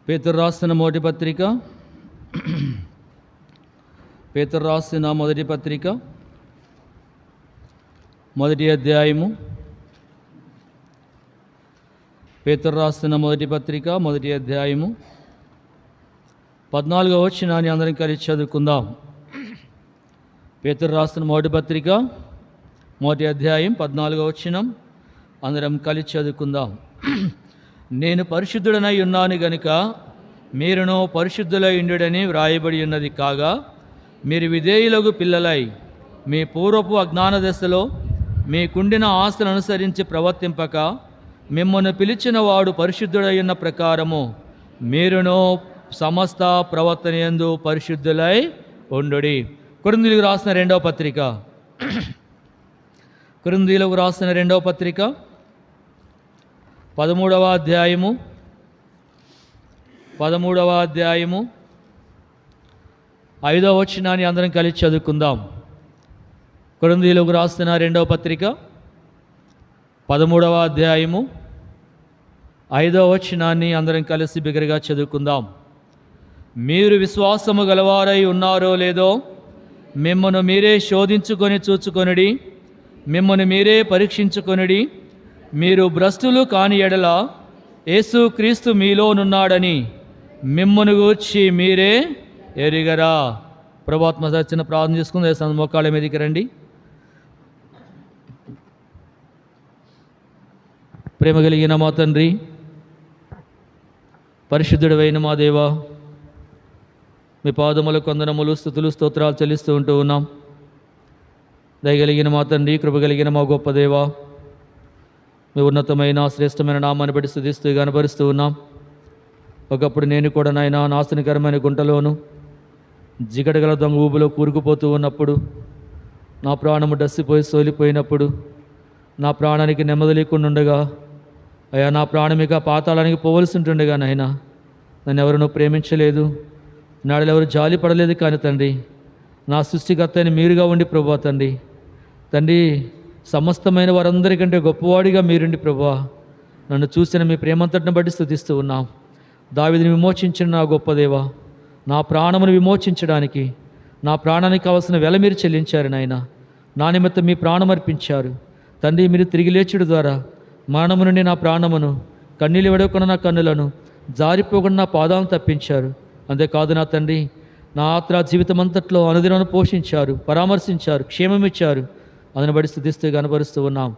పేతురు రాసిన మొదటి పత్రిక మొదటి అధ్యాయము. పేతురు రాసిన మొదటి పత్రిక మొదటి అధ్యాయము 14వ వచనాన్ని అందరం కలిసి చదువుకుందాం. పేతురు రాసిన మొదటి పత్రిక మొదటి అధ్యాయం 14వ వచనం అందరం కలిసి చదువుకుందాం. నేను పరిశుద్ధుడనై ఉన్నాను గనుక మీరును పరిశుద్ధులై ఉండుడని వ్రాయబడి ఉన్నది. కాగా మీరు విధేయులకు పిల్లలై మీ పూర్వపు అజ్ఞాన దశలో మీకుండిన ఆశను అనుసరించి ప్రవర్తింపక మిమ్మల్ని పిలిచిన వాడు పరిశుద్ధుడై ఉన్న ప్రకారము మీరును సమస్త ప్రవర్తన యందు పరిశుద్ధులై ఉండుడి. కొరింథీయులకు రాసిన రెండవ పత్రిక 13వ అధ్యాయము 5వ వచనాన్ని అందరం కలిసి చదువుకుందాం. కొరింథీయులకు రాసిన రెండవ పత్రిక 13వ అధ్యాయము 5వ వచనాన్ని అందరం కలిసి బిగ్గరగా చదువుకుందాం. మీరు విశ్వాసము గలవారై ఉన్నారో లేదో మిమ్మల్ని మీరే శోధించుకొని చూచుకొనుడి, మిమ్మల్ని మీరే పరీక్షించుకొనుడి. మీరు భ్రష్టులు కాని ఎడల యేసు క్రీస్తు మీలోనున్నాడని మిమ్మల్ని గూర్చి మీరే ఎరిగరా. ప్రభాత్మ సచ్చిన ప్రార్థన చేసుకుని మోకాళ్ళ మీదకి రండి. ప్రేమ కలిగిన మా తండ్రి, పరిశుద్ధుడైన మా దేవా, మీ పాదములకు వందనములు స్తుతులు స్తోత్రాలు చెల్లిస్తూ ఉంటూ ఉన్నాం. దయగలిగిన మా తండ్రి, కృపగలిగిన మా గొప్ప దేవా, మీ ఉన్నతమైన శ్రేష్టమైన నామాన్ని బట్టి స్తుతిస్తూ కనపరుస్తూ ఉన్నాం. ఒకప్పుడు నేను కూడా నాయన నాశనకరమైన గుంటలోను జిగటగల దొంగ ఊబులో కూరుకుపోతూ ఉన్నప్పుడు, నా ప్రాణము డస్సిపోయి సోలిపోయినప్పుడు, నా ప్రాణానికి నెమ్మది లేకుండా ఉండగా, అయ్యా నా ప్రాణమిక పాతాళానికి పోవలసి ఉంటుండగా నాయన నన్ను ఎవరినో ప్రేమించలేదు, నాడు ఎవరు జాలి పడలేదు. కానీ తండ్రి, నా సృష్టికర్త అయిన మీరుగా ఉండి ప్రభువా తండ్రి సమస్తమైన వారందరికంటే గొప్పవాడిగా మీరుండి ప్రభువా నన్ను చూసిన మీ ప్రేమంతటిని బట్టి స్తుతిస్తూ ఉన్నాం. దావీదుని విమోచించిన నా గొప్ప దేవా, నా ప్రాణమును విమోచించడానికి నా ప్రాణానికి కావలసిన వెల మీరు చెల్లించారు నాయన. నా నిమిత్తం మీ ప్రాణం అర్పించారు తండ్రి. మీరు తిరిగి లేచుడు ద్వారా మరణము నుండి నా ప్రాణమును, కన్నీళ్ళు విడవకుండా నా కన్నులను, జారిపోకుండా నా పాదాలను తప్పించారు. అంతేకాదు నా తండ్రి, నా ఆత్ర జీవితం అంతట్లో అనుదినను పోషించారు, పరామర్శించారు, క్షేమమిచ్చారు. అందుని బట్టి స్తుతిస్తూ కనపరుస్తూ ఉన్నాం.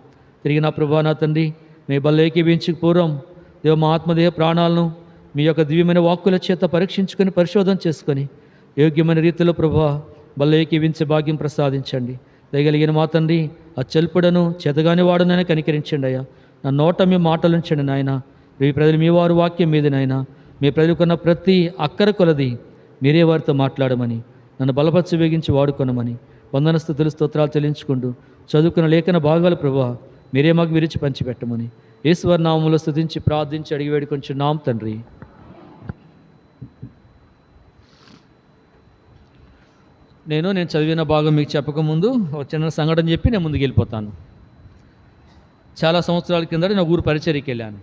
తిరిగి నా ప్రభా నా తండ్రి, మీ బల్లేకి వేయించక పూర్వం దేవ మా ఆత్మదేహ ప్రాణాలను మీ యొక్క దివ్యమైన వాక్కుల చేత పరీక్షించుకొని పరిశోధన చేసుకొని యోగ్యమైన రీతిలో ప్రభా బల్లేకి వేయించే భాగ్యం ప్రసాదించండి. దయగలిగిన మా తండ్రి, అచ్చల్పుడను చేతగాని వాడునని కనికరించండి అయ్యా. నా నోట మీ మాటలు ఉంచండి నాయన. మీ ప్రజలు మీ వారు వాక్యం మీద నాయన, మీ ప్రజలకున్న ప్రతి అక్కర కొలది మీరే వారితో మాట్లాడమని, నన్ను బలపరిచి వేగించి వాడుకొనమని వందన స్తుతులు స్తోత్రాలు చెల్లించుకుంటూ చదువుకున్న లేఖన భాగాలు ప్రభువా మీరే మాకు విరిచి పంచిపెట్టమని యేసువారి నామములో స్తుతించి ప్రార్థించి అడిగి వేడుకొంచున్నాం తండ్రి. నేను చదివిన భాగం మీకు చెప్పకముందు ఒక చిన్న సంఘటన చెప్పి నేను ముందుకు వెళ్ళిపోతాను. చాలా సంవత్సరాల కిందట నా ఊరు పరిచర్యకి వెళ్ళాను.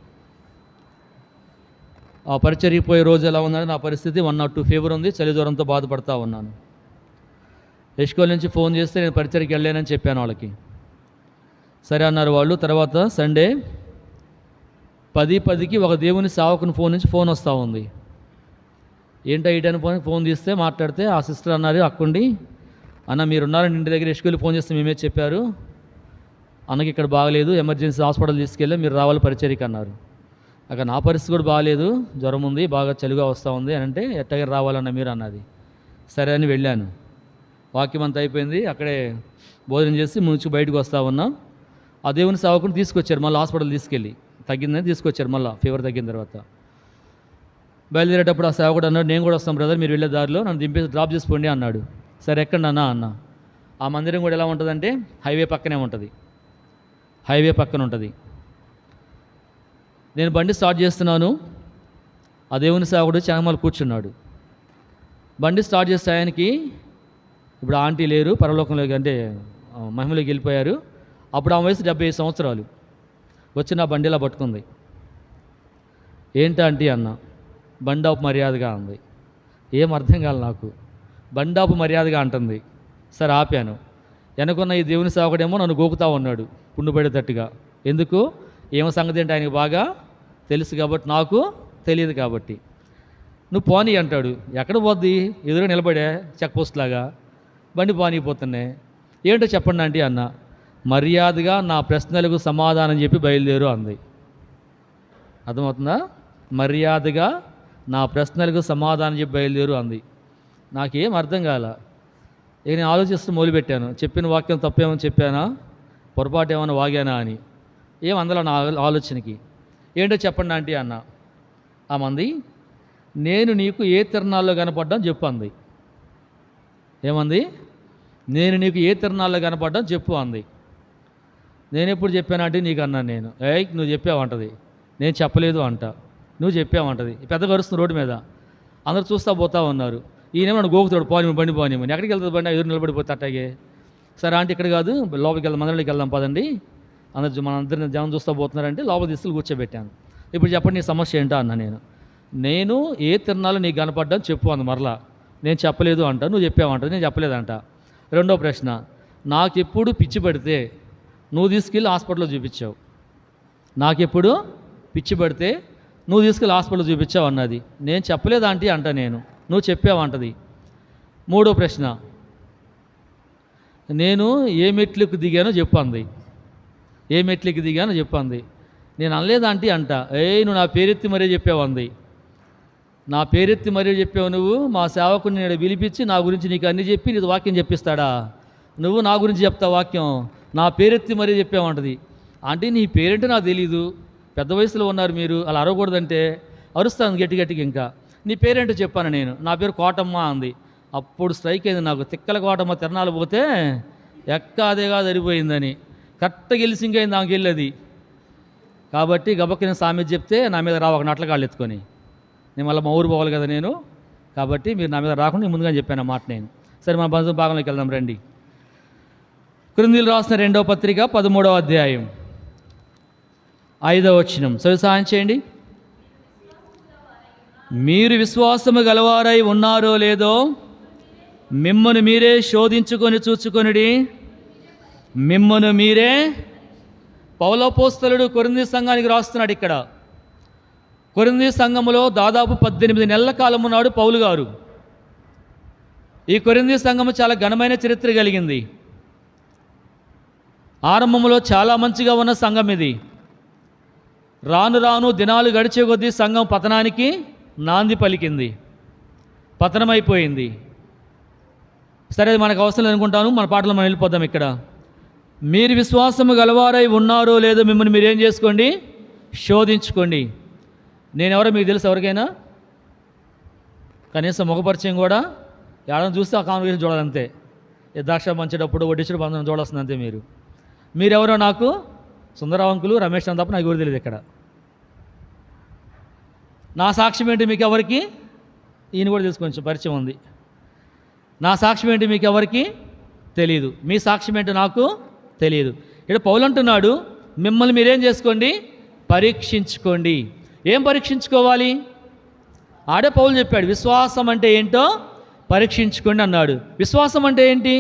ఆ పరిచర్యకి పోయే రోజు ఎలా ఉందంటే నా పరిస్థితి 102 ఫీవర్ ఉంది, చలి జ్వరంతో బాధపడతా ఉన్నాను. ఎస్కోల్ నుంచి ఫోన్ చేస్తే నేను పరిచర్యకి వెళ్ళానని చెప్పాను వాళ్ళకి. సరే అన్నారు వాళ్ళు. తర్వాత సండే 10:10కి ఒక దేవుని సేవకుని ఫోన్ నుంచి ఫోన్ వస్తూ ఉంది. ఏంటో ఇటని ఫోన్ తీస్తే మాట్లాడితే ఆ సిస్టర్ అన్నారు, అక్కండి అన్న మీరున్నారని ఇంటి దగ్గర ఎస్కోల్ ఫోన్ చేస్తే మేమే చెప్పారు, అన్నకి ఇక్కడ బాగలేదు, ఎమర్జెన్సీ హాస్పిటల్ తీసుకెళ్ళి మీరు రావాలి పరిచర్యకి అన్నారు. అక్కడ నా పరిస్థితి కూడా బాగాలేదు, జ్వరం ఉంది, బాగా చలిగా వస్తూ ఉంది అని అంటే ఎట్టగా రావాలన్న మీరు అన్నది. సరే అని వెళ్ళాను. వాక్యం అంతా అయిపోయింది. అక్కడే భోజనం చేసి ముందు బయటకు వస్తూ ఉన్నాం. ఆ దేవుని సేవకుని తీసుకొచ్చారు, మళ్ళీ హాస్పిటల్ తీసుకెళ్ళి తగ్గిందని తీసుకొచ్చారు. మళ్ళీ ఫీవర్ తగ్గిన తర్వాత బయలుదేరేటప్పుడు ఆ సేవకుడు అన్నాడు, నేను కూడా వస్తాను బ్రదర్, మీరు వెళ్ళే దారిలో నన్ను దింపేసి డ్రాప్ చేసుకోండి అన్నాడు. సరే ఎక్కండి అన్న. ఆ మందిరం కూడా ఎలా ఉంటుందంటే హైవే పక్కనే ఉంటుంది, హైవే పక్కన ఉంటుంది. నేను బండి స్టార్ట్ చేస్తున్నాను, ఆ దేవుని సేవకుడు చెనమల కూర్చున్నాడు. బండి స్టార్ట్ చేసే ఆయనకి ఇప్పుడు ఆంటీ లేరు, పరలోకంలోకి అంటే మహిమలోకి వెళ్ళిపోయారు. అప్పుడు ఆమె వయసు 75 సంవత్సరాలు. వచ్చి నా బండిలా పట్టుకుంది. ఏంటి ఆంటీ అన్న, బండాపు మర్యాదగా అంది. ఏం అర్థం కాదు నాకు. బండాపు మర్యాదగా అంటుంది. సరే ఆపాను. వెనకున్న ఈ దేవుని సేవకుడేమో నన్ను గోకుతా ఉన్నాడు పుండుపడేటట్టుగా. ఎందుకు? ఏమో సంగతి ఏంటి ఆయనకు బాగా తెలుసు కాబట్టి, నాకు తెలియదు కాబట్టి. నువ్వు పోనీ అంటాడు. ఎక్కడ పోద్ది? ఎదురు నిలబడే చెక్ పోస్ట్ లాగా బండి పోనీపోతున్నాయి. ఏంటో చెప్పండి ఆంటీ అన్న. మర్యాదగా నా ప్రశ్నలకు సమాధానం చెప్పి బయలుదేరు అంది. అర్థమవుతుందా? మర్యాదగా నా ప్రశ్నలకు సమాధానం చెప్పి బయలుదేరు అంది. నాకేం అర్థం కాల. ఇక నేను ఆలోచిస్తూ మొదలుపెట్టాను. చెప్పిన వాక్యం తప్పేమో చెప్పానా, పొరపాటు ఏమైనా వాగానా అని. ఏం అందలా నా ఆలోచనకి. ఏంటో చెప్పండి ఆంటీ అన్న. ఆమంది, నేను నీకు ఏ తిరణాల్లో కనపడ్డాం చెప్పు అంది. ఏమంది? నేను నీకు ఏ తిరణాల్లో కనపడ్డాం చెప్పు అంది. నేను ఎప్పుడు చెప్పానంటే నీకు అన్నాను నేను. నువ్వు చెప్పావంటది. నేను చెప్పలేదు అంట. నువ్వు చెప్పావంటది. పెద్ద కరుస్తుంది రోడ్డు మీద. అందరూ చూస్తూ పోతా ఉన్నారు. ఈయనేమో నన్ను గోకుతాడు, పోని బండి పోనిమని. ఎక్కడికి వెళ్తుంది బండి? ఎదురు నిలబడిపోతే అట్టాగే. సరే ఆంటీ ఇక్కడ కాదు, లోపలికి వెళ్దాం, మందిరంలోకి వెళ్దాం పదండి. మన అందరిని జనం చూస్తూ పోతున్నారంటే లోపల తీసుకుని కూర్చోబెట్టాను. ఇప్పుడు చెప్పండి నీ సమస్య ఏంటో అన్నా నేను. నేను ఏ తిరణాలు నీకు కనపడ్డాను చెప్పు అంది. మరలా నేను చెప్పలేదు అంట. నువ్వు చెప్పావంట. నేను చెప్పలేదంట. రెండో ప్రశ్న, నాకెప్పుడు పిచ్చి పడితే నువ్వు తీసుకెళ్ళి హాస్పిటల్లో చూపించావు. నాకెప్పుడు పిచ్చి పడితే నువ్వు తీసుకెళ్ళి హాస్పిటల్లో చూపించావు అన్నది. నేను చెప్పలేదు ఆంటీ అంట. నేను, నువ్వు చెప్పావంటది. మూడో ప్రశ్న, నేను ఏ మెట్లకు దిగానో చెప్పు అంది. ఏ మెట్లకి దిగానో చెప్పు అంది. నేను అనలేదు ఆంటీ అంట. నువ్వు నా పేరెత్తి మరీ చెప్పావు అంది. నా పేరెత్తి మరీ చెప్పావు నువ్వు. మా సేవకుని నేను పిలిపించి నా గురించి నీకు అన్నీ చెప్పి నీకు వాక్యం చెప్పిస్తాడా? నువ్వు నా గురించి చెప్తావు వాక్యం. నా పేరెత్తి మరీ చెప్పావంటది. అంటే నీ పేరేంటో నాకు తెలీదు, పెద్ద వయసులో ఉన్నారు మీరు, అలా అరవకూడదంటే అరుస్తాను గట్టి గట్టిగా. ఇంకా నీ పేరేంటో చెప్పాను నేను. నా పేరు కోటమ్మ అంది. అప్పుడు స్ట్రైక్ అయింది నాకు. తిక్కల కోటమ్మ తిరణాలు పోతే ఎక్కాదేగా సరిపోయిందని. కరెక్ట్గా గెలిసింగ్ అయింది ఆమెకి వెళ్ళేది. కాబట్టి గబక్కిన సామెత చెప్తే నా మీద రావు నట్ల కాళ్ళు ఎత్తుకొని. నేను మళ్ళీ మా ఊరు పోవాలి కదా నేను. కాబట్టి మీరు నా మీద రాకుండా నేను ముందుగా చెప్పాను ఆ మాట నేను. సరే మన బంధు భాగంలోకి వెళ్దాం రండి. కొరింథీయులు రాసిన 2వ పత్రిక 13వ అధ్యాయం 5వ వచనం సహాయం చేయండి. మీరు విశ్వాసము గలవారై ఉన్నారో లేదో మిమ్మను మీరే శోధించుకొని చూచుకొనిడి. మిమ్మను మీరే. పౌలపోస్తలుడు కొరింథీ సంఘానికి రాస్తున్నాడు. ఇక్కడ కొరింథీ సంఘములో దాదాపు 18 నెలల కాలం ఉన్నాడు పౌలు గారు. ఈ కొరింథీ సంఘము చాలా ఘనమైన చరిత్ర కలిగింది. ఆరంభంలో చాలా మంచిగా ఉన్న సంఘం ఇది. రాను రాను దినాలు గడిచే కొద్దీ సంఘం పతనానికి నాంది పలికింది, పతనమైపోయింది. సరే అది మనకు అవసరం అనుకుంటాను. మన పాటలు మనం వెళ్ళిపోదాం. ఇక్కడ మీరు విశ్వాసము గలవారై ఉన్నారో లేదో మిమ్మల్ని మీరేం చేసుకోండి, శోధించుకోండి. నేనెవరో మీకు తెలుసు ఎవరికైనా? కనీసం ముఖపరిచయం కూడా ఎవరైనా చూస్తే ఆ కాన్వర్సేషన్ చూడాలంతే. ద్రాక్ష పంచేటప్పుడు వడ్డించడం బంధం చూడాల్సింది అంతే. మీరెవరో నాకు సుందరరావు అంకులు, రమేష్ అని తప్ప నాకు ఎవరు తెలియదు. ఇక్కడ నా సాక్ష్యం ఏంటి మీకు ఎవరికి? ఈయన కూడా తెలుసు, కొంచెం పరిచయం ఉంది. నా సాక్ష్యం ఏంటి మీకు ఎవరికి తెలియదు. మీ సాక్ష్యం ఏంటో నాకు తెలియదు. ఇక్కడ పౌలు అంటున్నాడు, మిమ్మల్ని మీరేం చేసుకోండి, పరీక్షించుకోండి. ఏం పరీక్షించుకోవాలి? ఆడే పౌలు చెప్పాడు, విశ్వాసం అంటే ఏంటో పరీక్షించుకోండి అన్నాడు. విశ్వాసం అంటే ఏంటి?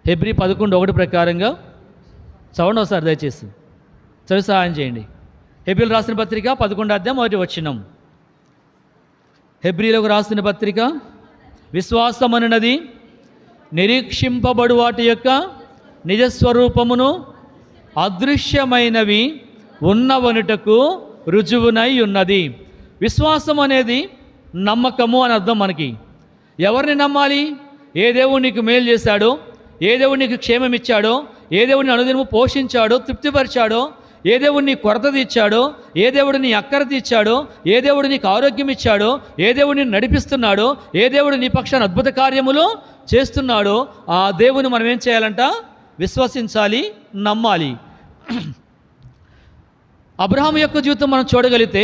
హెబ్రీ 11:1 ప్రకారంగా చదవండి ఒకసారి దయచేసి. చదివి సహాయం చేయండి. హెబ్రీలకు రాసిన పత్రిక 11వ అధ్యాయం 1వ వచనం. హెబ్రీలకు రాసిన పత్రిక, విశ్వాసం అన్నది నిరీక్షింపబడు వాటి యొక్క నిజస్వరూపమును అదృశ్యమైనవి ఉన్నవనుటకు రుజువునై ఉన్నది. విశ్వాసం అనేది నమ్మకము అని అర్థం. మనకి ఎవరిని నమ్మాలి? ఏ దేవుడు నీకు మేలు చేశాడో, ఏ దేవుడు నీకు క్షేమం ఇచ్చాడో, ఏ దేవుడిని అనుదినము పోషించాడో, తృప్తిపరిచాడో, ఏ దేవుడు నీ కొరత తీర్చాడో, ఏ దేవుడు నీ అక్కర తీర్చాడో, ఏ దేవుడు నీకు ఆరోగ్యం ఇచ్చాడో, ఏ దేవుడిని నడిపిస్తున్నాడో, ఏ దేవుడు నీ పక్షాన అద్భుత కార్యములు చేస్తున్నాడో ఆ దేవుని మనం ఏం చేయాలంట? విశ్వసించాలి, నమ్మాలి. అబ్రహాము యొక్క జీవితం మనం చూడగలిగితే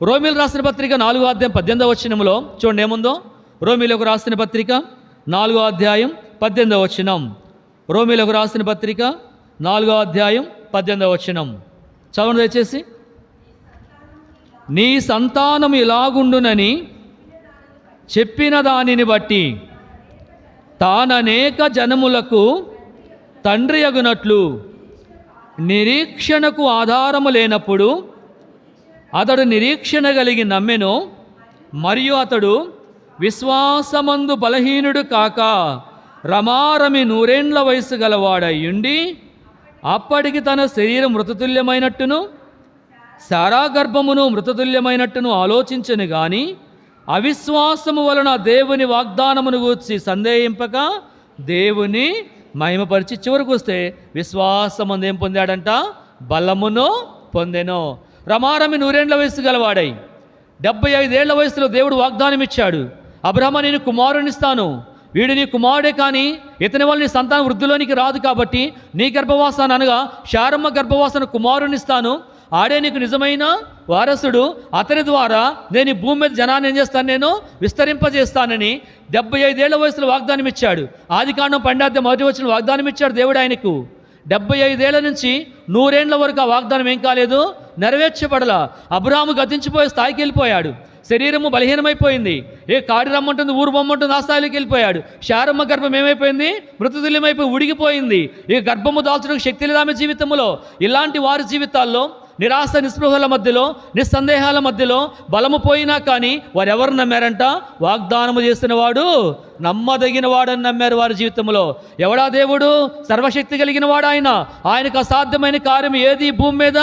రోమీలు రాసిన పత్రిక 4వ అధ్యాయం 18వ వచనంలో చూడండి ఏముందో. రోమీలకు రాసిన పత్రిక 4వ అధ్యాయం 18వ వచనం. రోమీలకు రాసిన పత్రిక 4వ అధ్యాయం 18వ వచనం చదవండి దయచేసి. నీ సంతానం ఇలాగుండునని చెప్పిన దానిని బట్టి తాననేక జనములకు తండ్రి అగునట్లు నిరీక్షణకు ఆధారము లేనప్పుడు అతడు నిరీక్షణ కలిగి నమ్మెను. మరియు అతడు విశ్వాసమందు బలహీనుడు కాక రమారమి 100 ఏండ్ల వయసు గలవాడయ్యుండి అప్పటికి తన శరీరం మృతతుల్యమైనట్టును సారా గర్భమును మృతతుల్యమైనట్టును ఆలోచించను గాని అవిశ్వాసము వలన దేవుని వాగ్దానమును గూర్చి సందేహింపక దేవుని మహిమపరిచి చివరికి వస్తే విశ్వాసమందు ఏం పొందాడంట? బలమును పొందెను. రమారమి 100 ఏండ్ల వయసు గలవాడై 75 ఏళ్ల వయసులో దేవుడు వాగ్దానం ఇచ్చాడు. అబ్రహమా, నేను కుమారునిస్తాను, వీడు నీ కుమారుడే, కానీ ఇతని వల్ల నీ సంతానం వృద్ధిలోనికి రాదు, కాబట్టి నీ గర్భవాసాన్ని అనగా శారమ్మ గర్భవాసన కుమారునిస్తాను, ఆడే నీకు నిజమైన వారసుడు, అతని ద్వారా నేను ఈ భూమి మీద జనాన్ని ఏం చేస్తాను, నేను విస్తరింపజేస్తానని 75 ఏళ్ల వయసులో వాగ్దానం ఇచ్చాడు. ఆదికాండం 12వ మొదటి వచనంలో వాగ్దానం ఇచ్చాడు దేవుడు ఆయనకు. 75 ఏళ్ల నుంచి 100 ఏండ్ల వరకు ఆ వాగ్దానం ఏం కాలేదు, నెరవేర్చబడలా. అబ్రాహాము గతించిపోయే స్థాయికి వెళ్ళిపోయాడు. శరీరము బలహీనమైపోయింది. ఏ కాడి రమ్మంటుంది, ఊరు బొమ్మంటుంది, ఆ స్థాయిలోకి వెళ్ళిపోయాడు. శారమ్మ గర్భం ఏమైపోయింది, మృతతుల్యమైపోయి ఉడిగిపోయింది. ఈ గర్భము దాల్చడానికి శక్తి లేదు ఆమె జీవితంలో. ఇలాంటి వారి జీవితాల్లో నిరాశ నిస్పృహల మధ్యలో, నిస్సందేహాల మధ్యలో బలము పోయినా కానీ వారు ఎవరు నమ్మారంట? వాగ్దానము చేసిన వాడు నమ్మదగిన వాడని నమ్మారు వారి జీవితంలో. ఎవడా దేవుడు? సర్వశక్తి కలిగిన వాడు ఆయన. ఆయనకు అసాధ్యమైన కార్యం ఏది భూమి మీద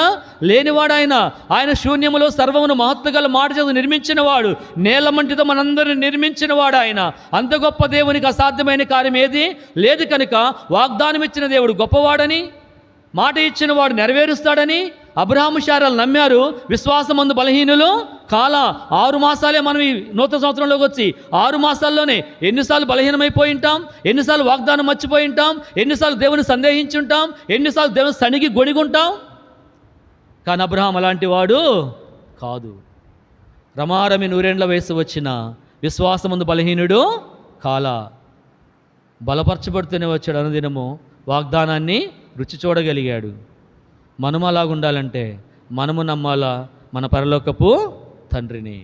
లేనివాడాయన. ఆయన శూన్యములో సర్వమును మహత్తు గల మాట చేత నిర్మించిన వాడు. నేల మంటితో మనందరిని నిర్మించిన వాడు ఆయన. అంత గొప్ప దేవునికి అసాధ్యమైన కార్యం ఏది లేదు. కనుక వాగ్దానం ఇచ్చిన దేవుడు గొప్పవాడని, మాట ఇచ్చిన వాడు నెరవేరుస్తాడని అబ్రహాము శారాలు నమ్మారు. విశ్వాసమందు బలహీనులు కాల 6 మాసాలే మనం ఈ నూతన సంవత్సరంలోకి వచ్చి 6 మాసాల్లోనే ఎన్నిసార్లు బలహీనమైపోయి ఉంటాం, ఎన్నిసార్లు వాగ్దానం మర్చిపోయి ఉంటాం, ఎన్నిసార్లు దేవుని సందేహించి ఉంటాం, ఎన్నిసార్లు దేవుని సణిగి గొణిగుంటాం. కానీ అబ్రహాం అలాంటి వాడు కాదు. రమారమి 100 ఏండ్ల వయసు వచ్చిన విశ్వాసమందు బలహీనుడు కాల, బలపరచబడుతూనే వచ్చాడు. అనుదినము వాగ్దానాన్ని రుచి చూడగలిగాడు. మనము అలాగుండాలంటే మనము నమ్మాలా మన పరలోకపు తండ్రిని.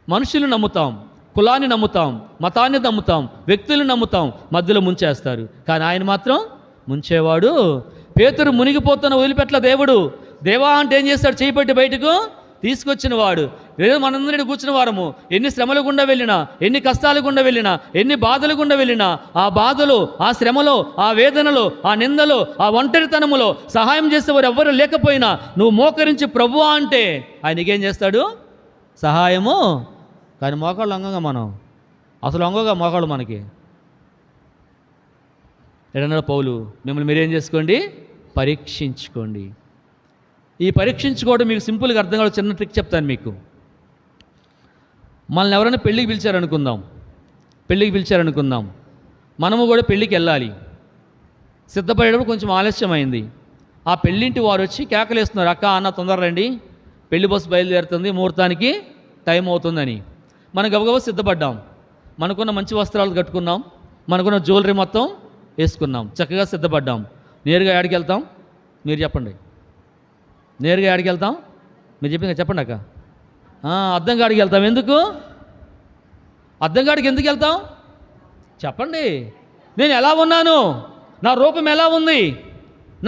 మనుషులు నమ్ముతాం, కులాన్ని నమ్ముతాం, మతాన్ని నమ్ముతాం, వ్యక్తులు నమ్ముతాం, మధ్యలో ముంచేస్తారు. కానీ ఆయన మాత్రం ముంచేవాడు. పేతురు మునిగిపోతున్న వదిలిపెట్ల దేవుడు. దేవా అంటే ఏం చేస్తాడు? చేయి పెట్టి బయటకు తీసుకొచ్చిన వాడు. ఏదో మనందరినీ కూర్చున్న వారము ఎన్ని శ్రమల గుండా వెళ్ళినా, ఎన్ని కష్టాల గుండా వెళ్ళినా, ఎన్ని బాధల గుండా వెళ్ళినా, ఆ బాధలో, ఆ శ్రమలో, ఆ వేదనలో, ఆ నిందలో, ఆ ఒంటరితనములో సహాయం చేసేవారు ఎవ్వరు లేకపోయినా నువ్వు మోకరించి ప్రభువా అంటే ఆయనకేం చేస్తాడు? సహాయము. కానీ మోకాళ్ళు అంగంగా మనం అసలు అంగగా మోకాళ్ళు మనకి. ఎడన్నాడు పౌలు, మిమ్మల్ని మీరేం చేసుకోండి, పరీక్షించుకోండి. ఈ పరీక్షించుకోవడం మీకు సింపుల్గా అర్థం కాదు. చిన్న ట్రిక్ చెప్తాను మీకు. మనల్ని ఎవరైనా పెళ్ళికి పిలిచారనుకుందాం, మనము కూడా పెళ్ళికి వెళ్ళాలి. సిద్ధపడేటప్పుడు కొంచెం ఆలస్యమైంది. ఆ పెళ్ళింటి వారు వచ్చి కేకలేస్తున్నారు, అక్క అన్న తొందర రండి, పెళ్లి బస్సు బయలుదేరుతుంది, ముహూర్తానికి టైం అవుతుందని. మనం గబగబా సిద్ధపడ్డాం. మనకున్న మంచి వస్త్రాలు కట్టుకున్నాం, మనకున్న జ్యువెలరీ మొత్తం వేసుకున్నాం, చక్కగా సిద్ధపడ్డాం. నేరుగా ఎక్కడికి వెళ్తాం? మీరు చెప్పండి. నేరుగా ఎక్కడికి వెళ్తాం? మీరు చెప్పింది చెప్పండి అక్క. అద్దంగాడికి వెళ్తాం. ఎందుకు అద్దంగాడికి ఎందుకు వెళ్తాం చెప్పండి? నేను ఎలా ఉన్నాను, నా రూపం ఎలా ఉంది,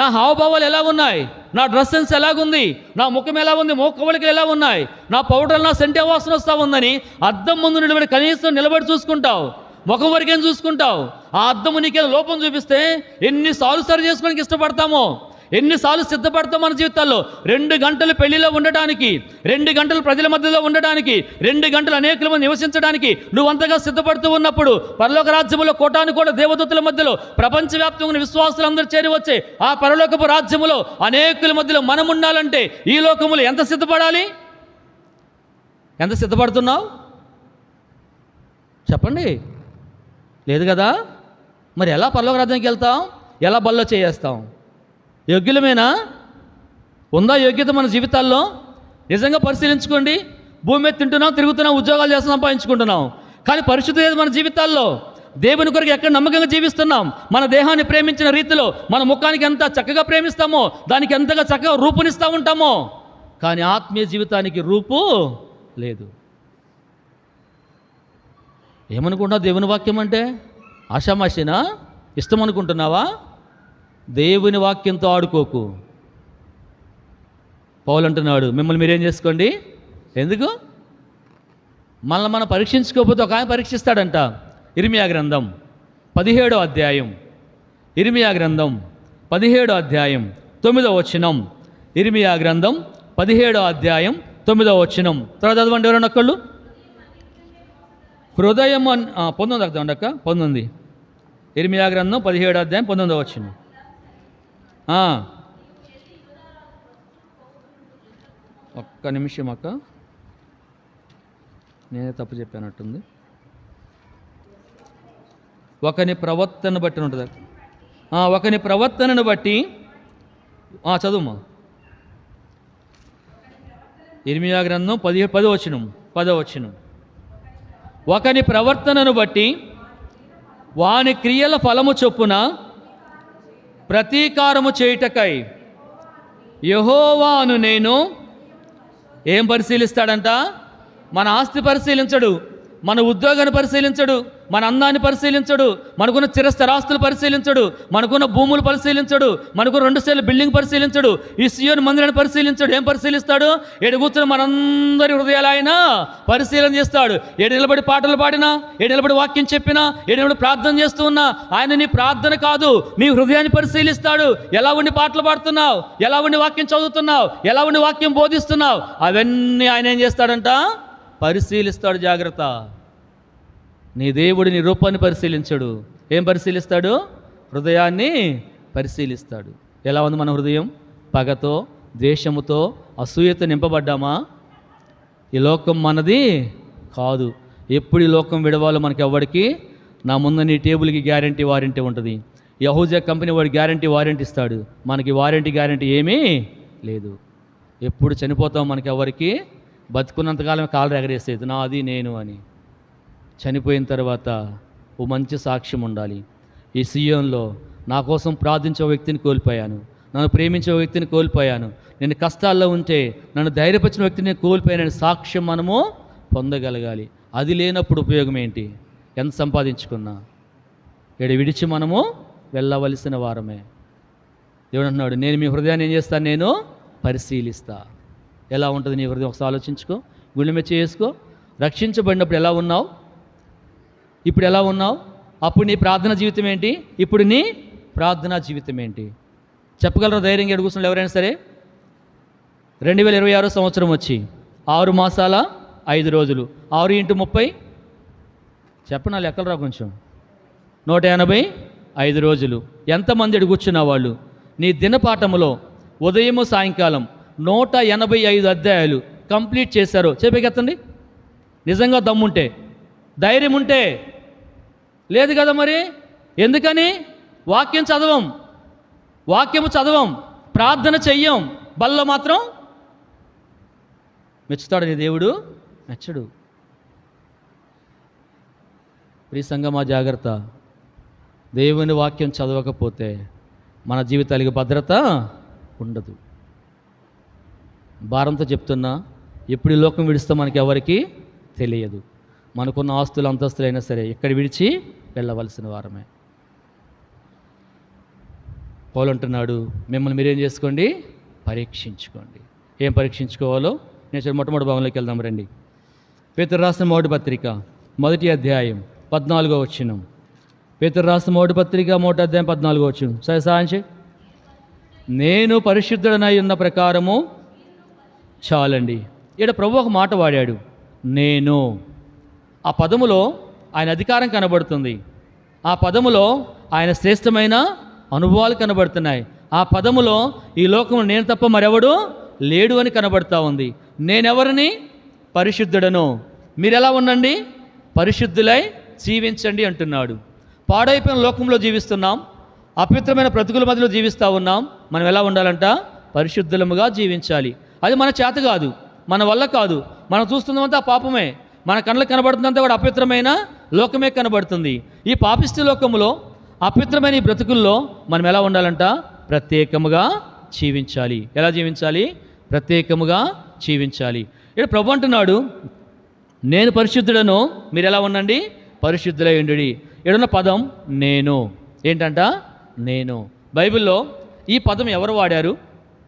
నా హావభావాలు ఎలా ఉన్నాయి, నా డ్రెస్ సెన్స్ ఎలాగుంది, నా ముఖం ఎలా ఉంది, మోకవళికలు ఎలా ఉన్నాయి, నా పౌడర్, నా సెంటే వాసన వస్తూ ఉందని అద్దం ముందు నిలబడి కనీసం నిలబడి చూసుకుంటావు. ముఖం వరకేం చూసుకుంటావు? ఆ అద్దము నీకేదో లోపం చూపిస్తే ఎన్నిసార్లు సరి చేసుకోవడానికి ఇష్టపడతామో, ఎన్నిసార్లు సిద్ధపడతాం మన జీవితాల్లో. 2 గంటలు పెళ్లిలో ఉండటానికి, 2 గంటలు ప్రజల మధ్యలో ఉండడానికి, 2 గంటలు అనేకుల మంది నివసించడానికి నువ్వంతగా సిద్ధపడుతూ ఉన్నప్పుడు పరలోక రాజ్యములో కోటాను కూడా దేవదూతల మధ్యలో ప్రపంచవ్యాప్తంగా విశ్వాసులందరూ చేరి వచ్చే ఆ పరలోకపు రాజ్యములో అనేకుల మధ్యలో మనం ఉండాలంటే ఈ లోకములో ఎంత సిద్ధపడాలి? ఎంత సిద్ధపడుతున్నావు చెప్పండి? లేదు కదా. మరి ఎలా పరలోక రాజ్యానికి వెళ్తాం? ఎలా బల్లో చేయేస్తాం? యోగ్యులమేనా? ఉందా యోగ్యత మన జీవితాల్లో? నిజంగా పరిశీలించుకోండి. భూమి మీద తింటున్నాం, తిరుగుతున్నాం, ఉద్యోగాలు చేస్తున్నాం, సంపాదించుకుంటున్నాం, కానీ పరిశుద్ధి లేదు మన జీవితాల్లో. దేవుని కొరకు ఎక్కడ నమ్మకంగా జీవిస్తున్నాం? మన దేహాన్ని ప్రేమించిన రీతిలో మన ముఖానికి ఎంత చక్కగా ప్రేమిస్తామో, దానికి ఎంతగా చక్కగా రూపునిస్తూ ఉంటామో. కానీ ఆత్మీయ జీవితానికి రూపు లేదు. ఏమనుకుంటున్నావు? దేవుని వాక్యం అంటే ఆషామాషినా? ఇష్టం అనుకుంటున్నావా? దేవుని వాక్యంతో ఆడుకోకు. పౌలు అంటున్నాడు, మిమ్మల్ని మీరేం చేసుకోండి. ఎందుకు? మనల్ని మనం పరీక్షించుకోకపోతే ఒక ఆయన పరీక్షిస్తాడంట. ఇర్మియా గ్రంథం 17వ అధ్యాయం, ఇర్మియా గ్రంథం 17వ అధ్యాయం 9వ వచనం. ఇర్మియా గ్రంథం 17వ అధ్యాయం 9వ వచనం. తర్వాత చదవండి ఎవరైనా ఒక్కళ్ళు. హృదయం 19 అర్థం అక్క 19. ఇర్మియా గ్రంథం 17వ అధ్యాయం 19వ వచనం. ఒక్క నిమిషం అక్క, నేనే తప్పు చెప్పానట్టుంది. ఒకని ప్రవర్తన బట్టి ఉంటుంది. ఒకని ప్రవర్తనను బట్టి చదువుమా. ఇర్మియా గ్రంథం 10వ వచనం. ఒకని ప్రవర్తనను బట్టి వాని క్రియల ఫలము చొప్పున ప్రతీకారము చేయుటకై యెహోవాను నేను ఏం పరిశీలిస్తాడంట? మన ఆస్తి పరిశీలించడు, మన ఉద్యోగాన్ని పరిశీలించడు, మన అందాన్ని పరిశీలించడు, మనకున్న చిరస్థిరాస్తులు పరిశీలించడు, మనకున్న భూములు పరిశీలించడు, మనకున్న 2 స్టేర్ల బిల్డింగ్ పరిశీలించడు, ఈ సియోను మందిరాన్ని పరిశీలించడు. ఏం పరిశీలిస్తాడు? ఏడు కూర్చొని మనందరి హృదయాలు ఆయన పరిశీలన చేస్తాడు. ఏడు నిలబడి పాటలు పాడినా, ఏడు నిలబడి వాక్యం చెప్పినా, ఏడు నిలబడి ప్రార్థన చేస్తూ ఉన్నా ఆయన నీ ప్రార్థన కాదు, నీ హృదయాన్ని పరిశీలిస్తాడు. ఎలా ఉండి పాటలు పాడుతున్నావు, ఎలా ఉండి వాక్యం చదువుతున్నావు, ఎలా ఉండి వాక్యం బోధిస్తున్నావు, అవన్నీ ఆయన ఏం చేస్తాడంట? పరిశీలిస్తాడు. జాగ్రత్త. నీ దేవుడు నీ రూపాన్ని పరిశీలించడు. ఏం పరిశీలిస్తాడు? హృదయాన్ని పరిశీలిస్తాడు. ఎలా ఉంది మన హృదయం? పగతో, ద్వేషముతో, అసూయతో నింపబడ్డామా? ఈ లోకం మనది కాదు. ఎప్పుడు ఈ లోకం విడవాలో మనకి ఎవ్వడికి, నా ముందు నీ టేబుల్కి గ్యారంటీ వారంటీ ఉంటుంది. యహూజా కంపెనీ వాడు గ్యారంటీ వారంటీ ఇస్తాడు. మనకి వారంటీ ఏమీ లేదు. ఎప్పుడు చనిపోతాం మనకి ఎవరికి? బతుకున్నంతకాలం కాళ్ళు ఎగరేసేది నాది నేను అని. చనిపోయిన తర్వాత ఓ మంచి సాక్ష్యం ఉండాలి. ఈ సియోన్లో నా కోసం ప్రార్థించే వ్యక్తిని కోల్పోయాను, నన్ను ప్రేమించే వ్యక్తిని కోల్పోయాను, నేను కష్టాల్లో ఉంటే నన్ను ధైర్యపరిచిన వ్యక్తిని కోల్పోయానని సాక్ష్యం మనము పొందగలగాలి. అది లేనప్పుడు ఉపయోగం ఏంటి? ఎంత సంపాదించుకున్నా ఇక్కడ విడిచి మనము వెళ్ళవలసిన వారమే. దేవుడు అంటున్నాడు, నేను మీ హృదయాన్ని ఏం చేస్తాను? నేను పరిశీలిస్తా. ఎలా ఉంటుంది నీ హృదయం? ఒకసారి ఆలోచించుకో, గుండె మీద చేసుకో. రక్షించబడినప్పుడు ఎలా ఉన్నావు? ఇప్పుడు ఎలా ఉన్నావు? అప్పుడు నీ ప్రార్థనా జీవితం ఏంటి? ఇప్పుడు నీ ప్రార్థనా జీవితం ఏంటి? చెప్పగలరు ధైర్యంగా అడుగుతున్నారు ఎవరైనా సరే? 2026 సంవత్సరం వచ్చి 6 మాసాల 5 రోజులు, 6 × 30 చెప్పనా? లెక్కలు రా కొంచెం. 185 రోజులు. ఎంతమంది కూర్చున్న వాళ్ళు నీ దినపాఠములో ఉదయము సాయంకాలం 185 అధ్యాయాలు కంప్లీట్ చేశారు? చెప్పగెత్తండి. నిజంగా దమ్ముంటే, ధైర్యం ఉంటే. లేదు కదా మరి? ఎందుకని? వాక్యం చదవం, వాక్యము చదవం, ప్రార్థన చెయ్యం, బల్ల మాత్రం మెచ్చుతాడు నీ దేవుడు? మెచ్చడు. ప్రియ సంగమా, జాగ్రత్త. దేవుని వాక్యం చదవకపోతే మన జీవితానికి భద్రత ఉండదు. భారంతో చెప్తున్నా, ఎప్పుడు ఈ లోకం విడిస్తే మనకి ఎవరికి తెలియదు. మనకున్న ఆస్తులు అంతస్తులు అయినా సరే ఎక్కడ విడిచి వెళ్ళవలసిన వారమే. పౌలు అంటున్నాడు, మిమ్మల్ని మీరేం చేసుకోండి? పరీక్షించుకోండి. ఏం పరీక్షించుకోవాలో నేను మొట్టమొదటి భాగంలోకి వెళ్దాం రండి. పేతురు రాసిన మొదటి పత్రిక 1వ అధ్యాయం 14వ వచనం. పేతురు రాసిన మొదటి పత్రిక 1వ అధ్యాయం 14వ వచనం. సరే సాంచి. నేను పరిశుద్ధుడనై ఉన్న ప్రకారము చాలండి. ఇక్కడ ప్రభు ఒక మాట వాడాడు, నేను. ఆ పదములో ఆయన అధికారం కనబడుతుంది. ఆ పదములో ఆయన శ్రేష్టమైన అనుభవాలు కనబడుతున్నాయి. ఆ పదములో ఈ లోకంలో నేను తప్ప మరెవడు లేడు అని కనబడుతూ ఉంది. నేనెవరిని? పరిశుద్ధుడను. మీరెలా ఉండండి? పరిశుద్ధులై జీవించండి అంటున్నాడు. పాడైపోయిన లోకంలో జీవిస్తున్నాం, అపవిత్రమైన బ్రతుకుల మధ్యలో జీవిస్తూ ఉన్నాం. మనం ఎలా ఉండాలంట? పరిశుద్ధులముగా జీవించాలి. అది మన చేత కాదు, మన వల్ల కాదు. మనం చూస్తున్నదంతా పాపమే. మన కళ్ళకు కనబడుతుందంతా కూడా అపవిత్రమైన లోకమే కనబడుతుంది. ఈ పాపిష్టి లోకములో, అపవిత్రమైన ఈ బ్రతుకుల్లో మనం ఎలా ఉండాలంట? ప్రత్యేకముగా జీవించాలి. ఎలా జీవించాలి? ప్రత్యేకముగా జీవించాలి. ఇక్కడ ప్రభు అంటున్నాడు, నేను పరిశుద్ధుడను, మీరు ఎలా ఉండండి, పరిశుద్ధులై ఉండుడి. ఇక్కడున్న పదం నేను. ఏంటంట? నేను. బైబిల్లో ఈ పదం ఎవరు వాడారు?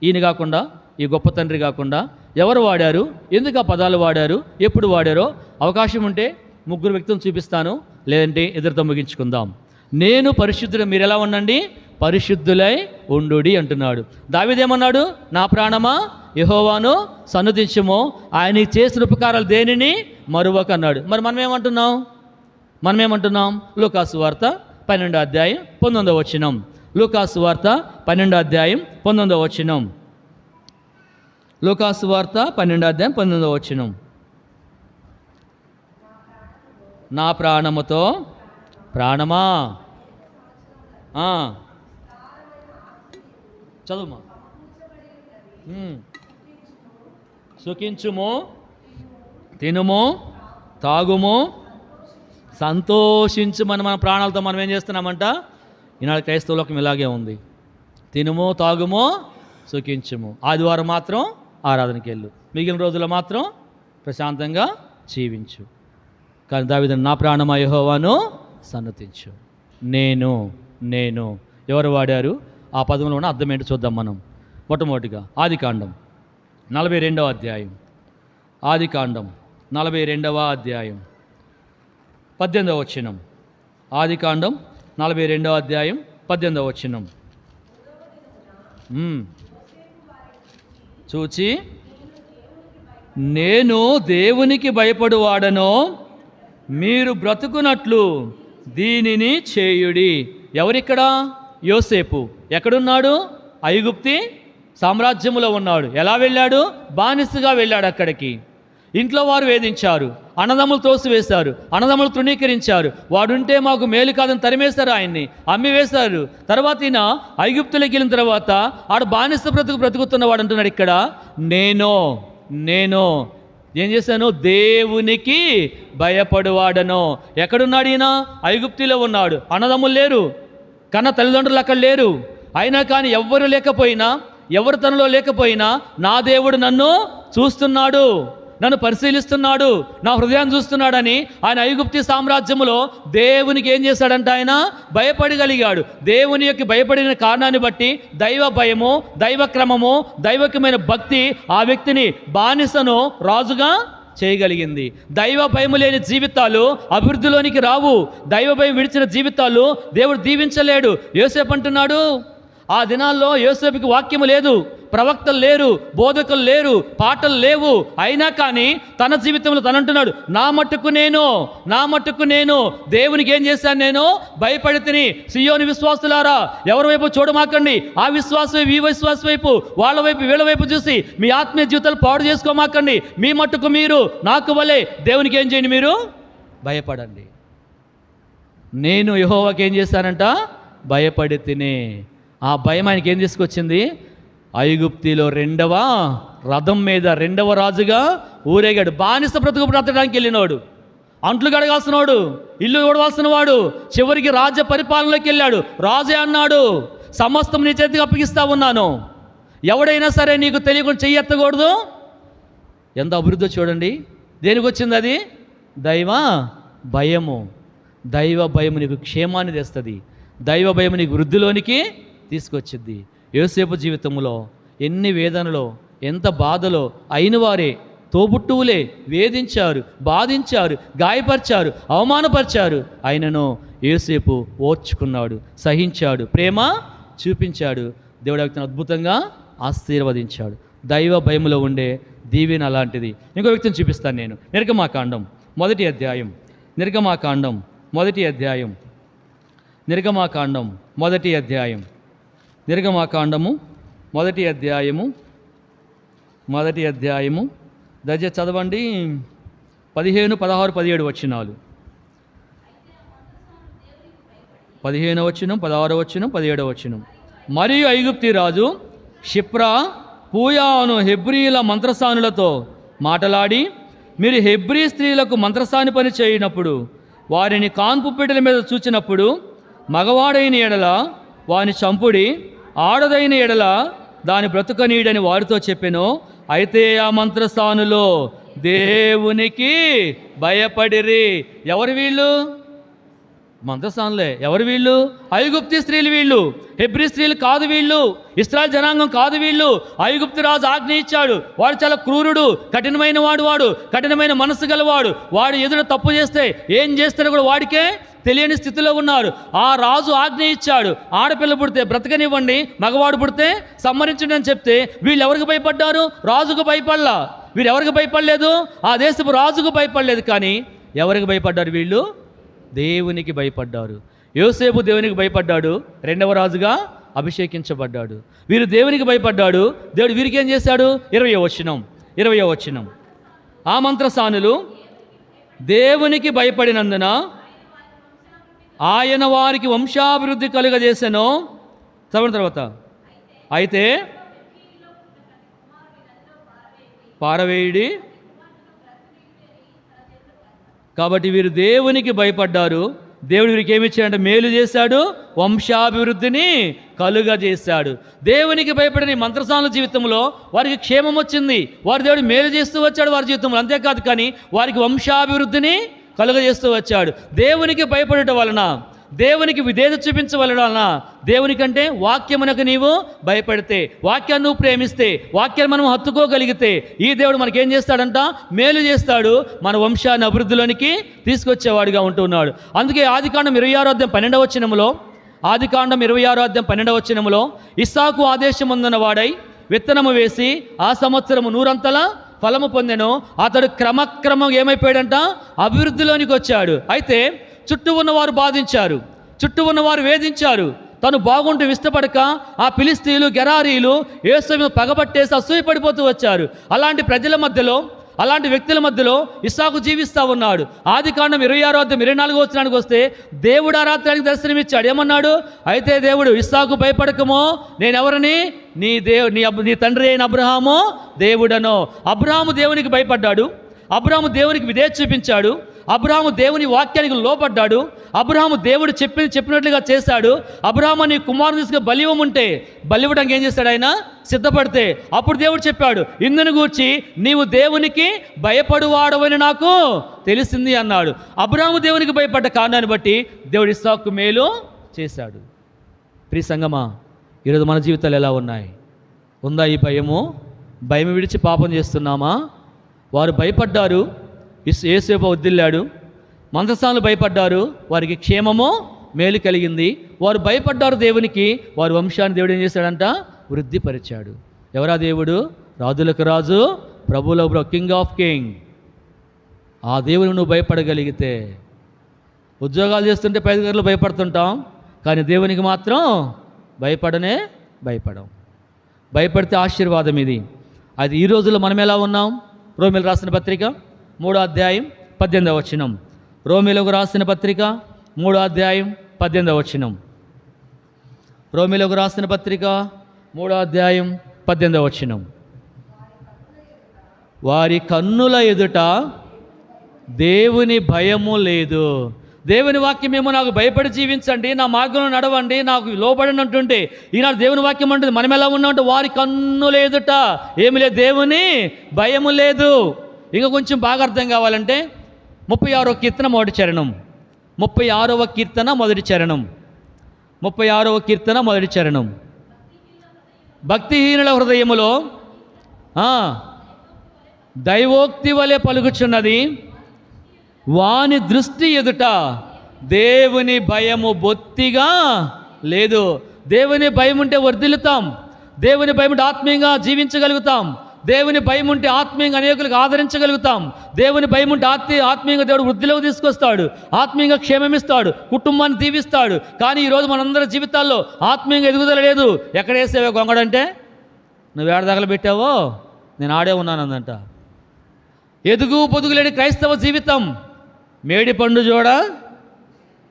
ఈయన కాకుండా, ఈ గొప్ప తండ్రి కాకుండా ఎవరు వాడారు? ఎందుకు ఆ పదాలు వాడారు? ఎప్పుడు వాడారో అవకాశం ఉంటే ముగ్గురు వ్యక్తులను చూపిస్తాను, లేదంటే ఎదురుతో ముగించుకుందాం. నేను పరిశుద్ధుడు, మీరు ఎలా ఉండండి, పరిశుద్ధులై ఉండుడి అంటున్నాడు. దావీదేమన్నాడు? నా ప్రాణమా యెహోవాను సన్నుతించుము, ఆయన చేసిన ఉపకారాలు దేనిని మరువక అన్నాడు. మరి మనమేమంటున్నాం? లూకాసు వార్త 12వ అధ్యాయం 19వ వచనం. లూకాసు వార్త 12వ అధ్యాయం 19వ వచనం. లూకాసు వార్త 12వ అధ్యాయం 19వ వచనం. నా ప్రాణముతో, ప్రాణమా చదువుమా, సుఖించుము, తినుము, తాగుము, సంతోషించు. మన ప్రాణాలతో మనం ఏం చేస్తున్నామంట? ఈనాడు క్రైస్తవ లోకం ఇలాగే ఉంది. తినుము, తాగుము, సుఖించుము. ఆదివారం మాత్రం ఆరాధనకి వెళ్ళు, మిగిలిన రోజుల్లో మాత్రం ప్రశాంతంగా జీవించు. కానీ దావీదు, నా ప్రాణమా యెహోవాను సన్నతించు. నేను ఎవరు వాడారు? ఆ పదంలో ఉన్న అర్థం ఏంటో చూద్దాం మనం. మొట్టమొదటిగా ఆదికాండం 42వ అధ్యాయం. ఆదికాండం 42వ అధ్యాయం 18వ వచనం. ఆదికాండం 42వ అధ్యాయం 18వ వచనం. చూచి, నేను దేవునికి భయపడువాడను, మీరు బ్రతుకున్నట్లు దీనిని చేయుడి. ఎవరిక్కడ? యోసేపు. ఎక్కడున్నాడు? ఐగుప్తి సామ్రాజ్యములో ఉన్నాడు. ఎలా వెళ్ళాడు? బానిసగా వెళ్ళాడు అక్కడికి. ఇంట్లో వారు వేధించారు, అన్నదమ్ములు తోసివేశారు, అన్నదమ్ములు తృణీకరించారు. వాడుంటే మాకు మేలు కాదని తరిమేశారు, ఆయన్ని అమ్మివేశారు. తర్వాత ఈయన ఐగుప్తులోకి వెళ్ళిన తర్వాత ఆడ బానిస బ్రతుకుతున్నవాడు అంటున్నాడు ఇక్కడ, నేను ఏం చేశాను? దేవునికి భయపడువాడను. ఎక్కడున్నాడు ఈయన? ఐగుప్తిలో ఉన్నాడు. అన్నదమ్ములు లేరు, కన్న తల్లిదండ్రులు అక్కడ లేరు. అయినా కానీ ఎవ్వరు లేకపోయినా, ఎవరు తనలో లేకపోయినా నా దేవుడు నన్ను చూస్తున్నాడు, నన్ను పరిశీలిస్తున్నాడు, నా హృదయాన్ని చూస్తున్నాడని ఆయన ఐగుప్తి సామ్రాజ్యములో దేవునికి ఏం చేశాడంట? ఆయన భయపడగలిగాడు. దేవుని యొక్క భయపడిన కారణాన్ని బట్టి దైవ భయము, దైవ క్రమము, దైవకమైన భక్తి ఆ వ్యక్తిని బానిసను రాజుగా చేయగలిగింది. దైవ భయము లేని జీవితాలు అభివృద్ధిలోనికి రావు. దైవ భయం విడిచిన జీవితాలు దేవుడు దీవించలేడు. యోసేపు అంటున్నాడు, ఆ దినాల్లో యోసేపుకి వాక్యము లేదు, ప్రవక్తలు లేరు, బోధకులు లేరు, పాటలు లేవు. అయినా కానీ తన జీవితంలో తనంటున్నాడు, నా మట్టుకు నేను దేవునికి ఏం చేశాను? నేను భయపడితిని. సియోని విశ్వాసులారా, ఎవరి వైపు చూడమాకండి. ఆ విశ్వాసం వైపు, ఈ విశ్వాసం వైపు, వాళ్ళ వైపు, వీళ్ళ వైపు చూసి మీ ఆత్మీయ జీవితాలు పాడు చేసుకోమాకండి. మీ మట్టుకు మీరు నాకు వలే దేవునికి ఏం చేయండి? మీరు భయపడండి. నేను యెహోవాకి ఏం చేశానంట? భయపడితిని. ఆ భయం ఆయనకి ఏం తీసుకొచ్చింది? ఐగుప్తిలో 2వ రథం మీద 2వ రాజుగా ఊరేగాడు. బానిస బ్రతకడానికి వెళ్ళినోడు, అంట్లు గడగాల్సినవాడు, ఇల్లు ఓడవలసిన వాడు, చివరికి రాజ్య పరిపాలనలోకి వెళ్ళాడు. రాజే అన్నాడు, సమస్తం నీ చేతికి అప్పగిస్తా ఉన్నాను, ఎవడైనా సరే నీకు తెలియకుండా చెయ్యెత్తకూడదు. ఎంత అభివృద్ధి చూడండి. దేనికి వచ్చింది అది? దైవ భయము. దైవ భయము నీకు క్షేమాన్ని తెస్తుంది. దైవ భయము నీకు వృద్ధిలోనికి తీసుకొచ్చింది. యోసేపు జీవితంలో ఎన్ని వేదనలో, ఎంత బాధలో అయిన వారే, తోబుట్టువులే వేధించారు, బాధించారు, గాయపరిచారు, అవమానపరిచారు. ఆయనను యోసేపు ఓర్చుకున్నాడు, సహించాడు, ప్రేమ చూపించాడు. దేవుడు వ్యక్తిని అద్భుతంగా ఆశీర్వదించాడు. దైవ భయములో ఉండే దీవెన అలాంటిది. ఇంకో వ్యక్తిని చూపిస్తాను నేను. నిర్గమాకాండం 1వ అధ్యాయం. నిర్గమాకాండం 1వ అధ్యాయం. నిర్గమాకాండం 1వ అధ్యాయం. నిర్గమాకాండము 1వ అధ్యాయము. 1వ అధ్యాయము దయచేసి చదవండి. 15, 16, 17 వచనాలు. 15వ వచనం, 16వ వచనం, 17వ వచనం. మరియు ఐగుప్తి రాజు షిప్రా పూయాను హెబ్రీల మంత్రసానులతో మాటలాడి, మీరు హెబ్రీ స్త్రీలకు మంత్రసాని పని చేయనప్పుడు వారిని కాన్పు పీటల మీద చూచినప్పుడు మగవాడైన ఎడల వాని చంపుడి, ఆడదైన ఎడల దాని బ్రతుకనీడని వారితో చెప్పెను. అయితే ఆ మంత్రస్థానులో దేవునికి భయపడిరి. ఎవరు వీళ్ళు? మంత్రస్థానులే. ఎవరు వీళ్ళు? ఐగుప్తు స్త్రీలు వీళ్ళు. హెబ్రీ స్త్రీలు కాదు వీళ్ళు. ఇశ్రాయేల్ జనాంగం కాదు వీళ్ళు. ఐగుప్తు రాజు ఆజ్ఞ ఇచ్చాడు. వాడు చాలా క్రూరుడు, కఠినమైన వాడు కఠినమైన మనసు గలవాడు. వాడు ఎదురు తప్పు చేస్తే ఏం చేస్తాడో కూడా వాడికే తెలియని స్థితిలో ఉన్నారు. ఆ రాజు ఆజ్ఞ ఇచ్చాడు, ఆడపిల్ల పుడితే బ్రతకనివ్వండి, మగవాడు పుడితే సంహరించండి అని చెప్తే వీళ్ళు ఎవరికి భయపడ్డారు? రాజుకు భయపడలా. వీరు ఎవరికి భయపడలేదు? ఆ దేశపు రాజుకు భయపడలేదు. కానీ ఎవరికి భయపడ్డారు వీళ్ళు? దేవునికి భయపడ్డారు. యోసేపు దేవునికి భయపడ్డాడు, రెండవ రాజుగా అభిషేకించబడ్డాడు. వీరు దేవునికి భయపడ్డాడు. దేవుడు వీరికి ఏం చేశాడు? 20వ వచనం. ఆ మంత్రసానులు దేవునికి భయపడినందున ఆయన వారికి వంశాభివృద్ధి కలుగజేసెను. చదవండి తర్వాత. అయితే పారవేయుడి. కాబట్టి వీరు దేవునికి భయపడ్డారు. దేవుడు వీరికి ఏమి ఇచ్చాడంటే మేలు చేశాడు, వంశాభివృద్ధిని కలుగజేశాడు. దేవునికి భయపడిన మంత్రసానుల జీవితంలో వారికి క్షేమం వచ్చింది. వారి దేవుడు మేలు చేస్తూ వచ్చాడు వారి జీవితంలో. అంతేకాదు కానీ వారికి వంశాభివృద్ధిని కలుగజేస్తూ వచ్చాడు. దేవునికి భయపడటం వలన, దేవునికి విధేయత చూపించవలన, దేవునికంటే వాక్యమునకు నీవు భయపడితే, వాక్యాన్ని నువ్వు ప్రేమిస్తే, వాక్యాన్ని మనం హత్తుకోగలిగితే ఈ దేవుడు మనకేం చేస్తాడంట? మేలు చేస్తాడు. మన వంశాన్ని అభివృద్ధిలోనికి తీసుకొచ్చేవాడిగా ఉంటున్నాడు. అందుకే ఆదికాండం 26 12 ఇస్సాకు ఆదేశం పొందిన వాడై విత్తనము వేసి ఆ సంవత్సరము 100 ఫలము పొందెను. అతడు క్రమక్రమం ఏమైపోయాడంట? అభివృద్ధిలోనికి వచ్చాడు. అయితే చుట్టూ ఉన్నవారు బాధించారు, చుట్టూ ఉన్నవారు వేధించారు. తను బాగుంటూ ఇష్టపడక ఆ ఫిలిస్తీయులు, గెరారీలు యేసు పగబట్టేసి అసూయపడిపోతూ వచ్చారు. అలాంటి ప్రజల మధ్యలో, అలాంటి వ్యక్తుల మధ్యలో ఇస్సాకు జీవిస్తూ ఉన్నాడు. ఆదికాండం 26-24 వస్తే దేవుడు ఆ రాత్రికి దర్శనమిచ్చాడు. ఏమన్నాడు? అయితే దేవుడు, ఇస్సాకు భయపడకమో, నేనెవరిని? నీ తండ్రి అయిన అబ్రహాము దేవుడనో. అబ్రహాము దేవునికి భయపడ్డాడు. అబ్రహాము దేవునికి విధేయత చూపించాడు. అబ్రహాము దేవుని వాక్యానికి లోపడ్డాడు. అబ్రహాము దేవుడు చెప్పినట్లుగా చేశాడు. అబ్రహాము నీ కుమారుని తీసుకుని బలివ్వముంటే బలివ్వడానికి ఏం చేశాడు? ఆయన సిద్ధపడితే అప్పుడు దేవుడు చెప్పాడు, ఇందుని గూర్చి నీవు దేవునికి భయపడువాడవని నాకు తెలిసింది అన్నాడు. అబ్రహాము దేవునికి భయపడ్డ కారణాన్ని బట్టి దేవుడు ఇస్సాకు మేలు చేశాడు. ప్రియ సంగమా, ఈరోజు మన జీవితాలు ఎలా ఉన్నాయి? ఉందా ఈ భయము? భయం విడిచి పాపం చేస్తున్నామా? వారు భయపడ్డారు, యేసేపు వదిలాడు. మంత్రసానులు భయపడ్డారు, వారికి క్షేమము మేలు కలిగింది. వారు భయపడ్డారు దేవునికి, వారి వంశాన్ని దేవుడు ఏం చేశాడంట? వృద్ధిపరిచాడు. ఎవరా దేవుడు? రాజులకు రాజు, ప్రభువుల ప్రభు, కింగ్ ఆఫ్ కింగ్. ఆ దేవుని నువ్వు భయపడగలిగితే, ఉద్యోగాలు చేస్తుంటే పై దగ్గరలో భయపడుతుంటాం, కానీ దేవునికి మాత్రం భయపడం. భయపడితే ఆశీర్వాదం ఇది. అది ఈ రోజుల్లో మనం ఎలా ఉన్నాం? రోమీయులకు రాసిన పత్రిక 3:18. రోమీయులకు రాసిన పత్రిక 3:18. రోమీయులకు రాసిన పత్రిక 3:18. వారి కన్నుల ఎదుట దేవుని భయము లేదు. దేవుని వాక్యం ఏమో నాకు భయపడి జీవించండి, నా మార్గంలో నడవండి, నాకు లోబడి అంటుంటే, ఈనాడు దేవుని వాక్యం ఉంటుంది మనం ఎలా ఉన్నామంటే వారి కన్నుల ఎదుట ఏమి లేదు, దేవుని భయము లేదు. ఇంకా కొంచెం బాగా అర్థం కావాలంటే 36వ కీర్తన మొదటి చరణం. 36వ కీర్తన మొదటి చరణం. భక్తిహీనుల హృదయములో దైవోక్తి వలె పలుకుచున్నది, వాని దృష్టి ఎదుట దేవుని భయము బొత్తిగా లేదు. దేవుని భయం ఉంటే వర్ధిల్లుతాం, దేవుని భయం ఉంటే ఆత్మీయంగా జీవించగలుగుతాం, దేవుని భయం ఉంటే ఆత్మీయంగా అనేకులకు ఆదరించగలుగుతాం, దేవుని భయం ఉంటే ఆత్మీయంగా దేవుడు వృద్ధిలోకి తీసుకొస్తాడు, ఆత్మీయంగా క్షేమమిస్తాడు, కుటుంబాన్ని దీవిస్తాడు. కానీ ఈరోజు మనందరి జీవితాల్లో ఆత్మీయంగా ఎదుగుదల లేదు. ఎక్కడ వేసేవే గొంగడంటే, నువ్వు ఏడ తగలబెట్టావో నేను ఆడే ఉన్నాను అందంట. ఎదుగు పొదుగు లేని క్రైస్తవ జీవితం. మేడి పండు జోడా,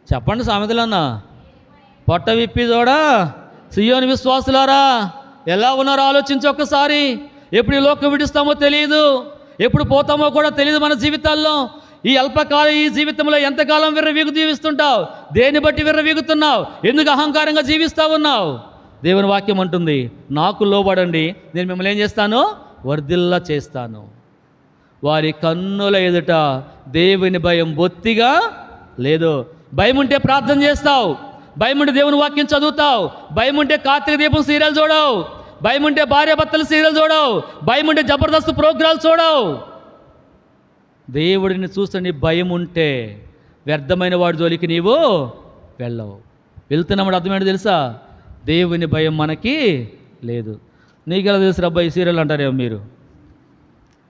చెప్పండి సామెతలన్నా, పొట్ట విప్పి జోడా, సియోని విశ్వాసులారా ఎలా ఉన్నారో ఆలోచించి ఒక్కసారి. ఎప్పుడు ఈ లోకం విడుస్తామో తెలియదు, ఎప్పుడు పోతామో కూడా తెలియదు మన జీవితాల్లో. ఈ అల్పకాలం ఈ జీవితంలో ఎంతకాలం విర్రవీగు జీవిస్తుంటావు? దేన్ని బట్టి విర్రవీగుతున్నావు? ఎందుకు అహంకారంగా జీవిస్తూ ఉన్నావు? దేవుని వాక్యం అంటుంది, నాకు లోబడండి, నేను మిమ్మల్ని ఏం చేస్తాను? వర్ధిల్లా చేస్తాను. వారి కన్నుల ఎదుట దేవుని భయం బొత్తిగా లేదు. భయం ఉంటే ప్రార్థన చేస్తావు, భయం ఉంటే దేవుని వాక్యం చదువుతావు, భయం ఉంటే కార్తీక దీపం సీరియల్ చూడవు, భయం ఉంటే భార్యాభర్తల సీరియల్ చూడవు, భయం ఉంటే జబర్దస్త్ ప్రోగ్రాలు చూడవు. దేవుడిని చూస్తని భయం ఉంటే వ్యర్థమైన వాడి జోలికి నీవు వెళ్ళవు. వెళ్తున్నామని అర్థమేంటో తెలుసా? దేవుని భయం మనకి లేదు. నీకెలా తెలుసు అబ్బాయి సీరియల్ అంటారేమో మీరు.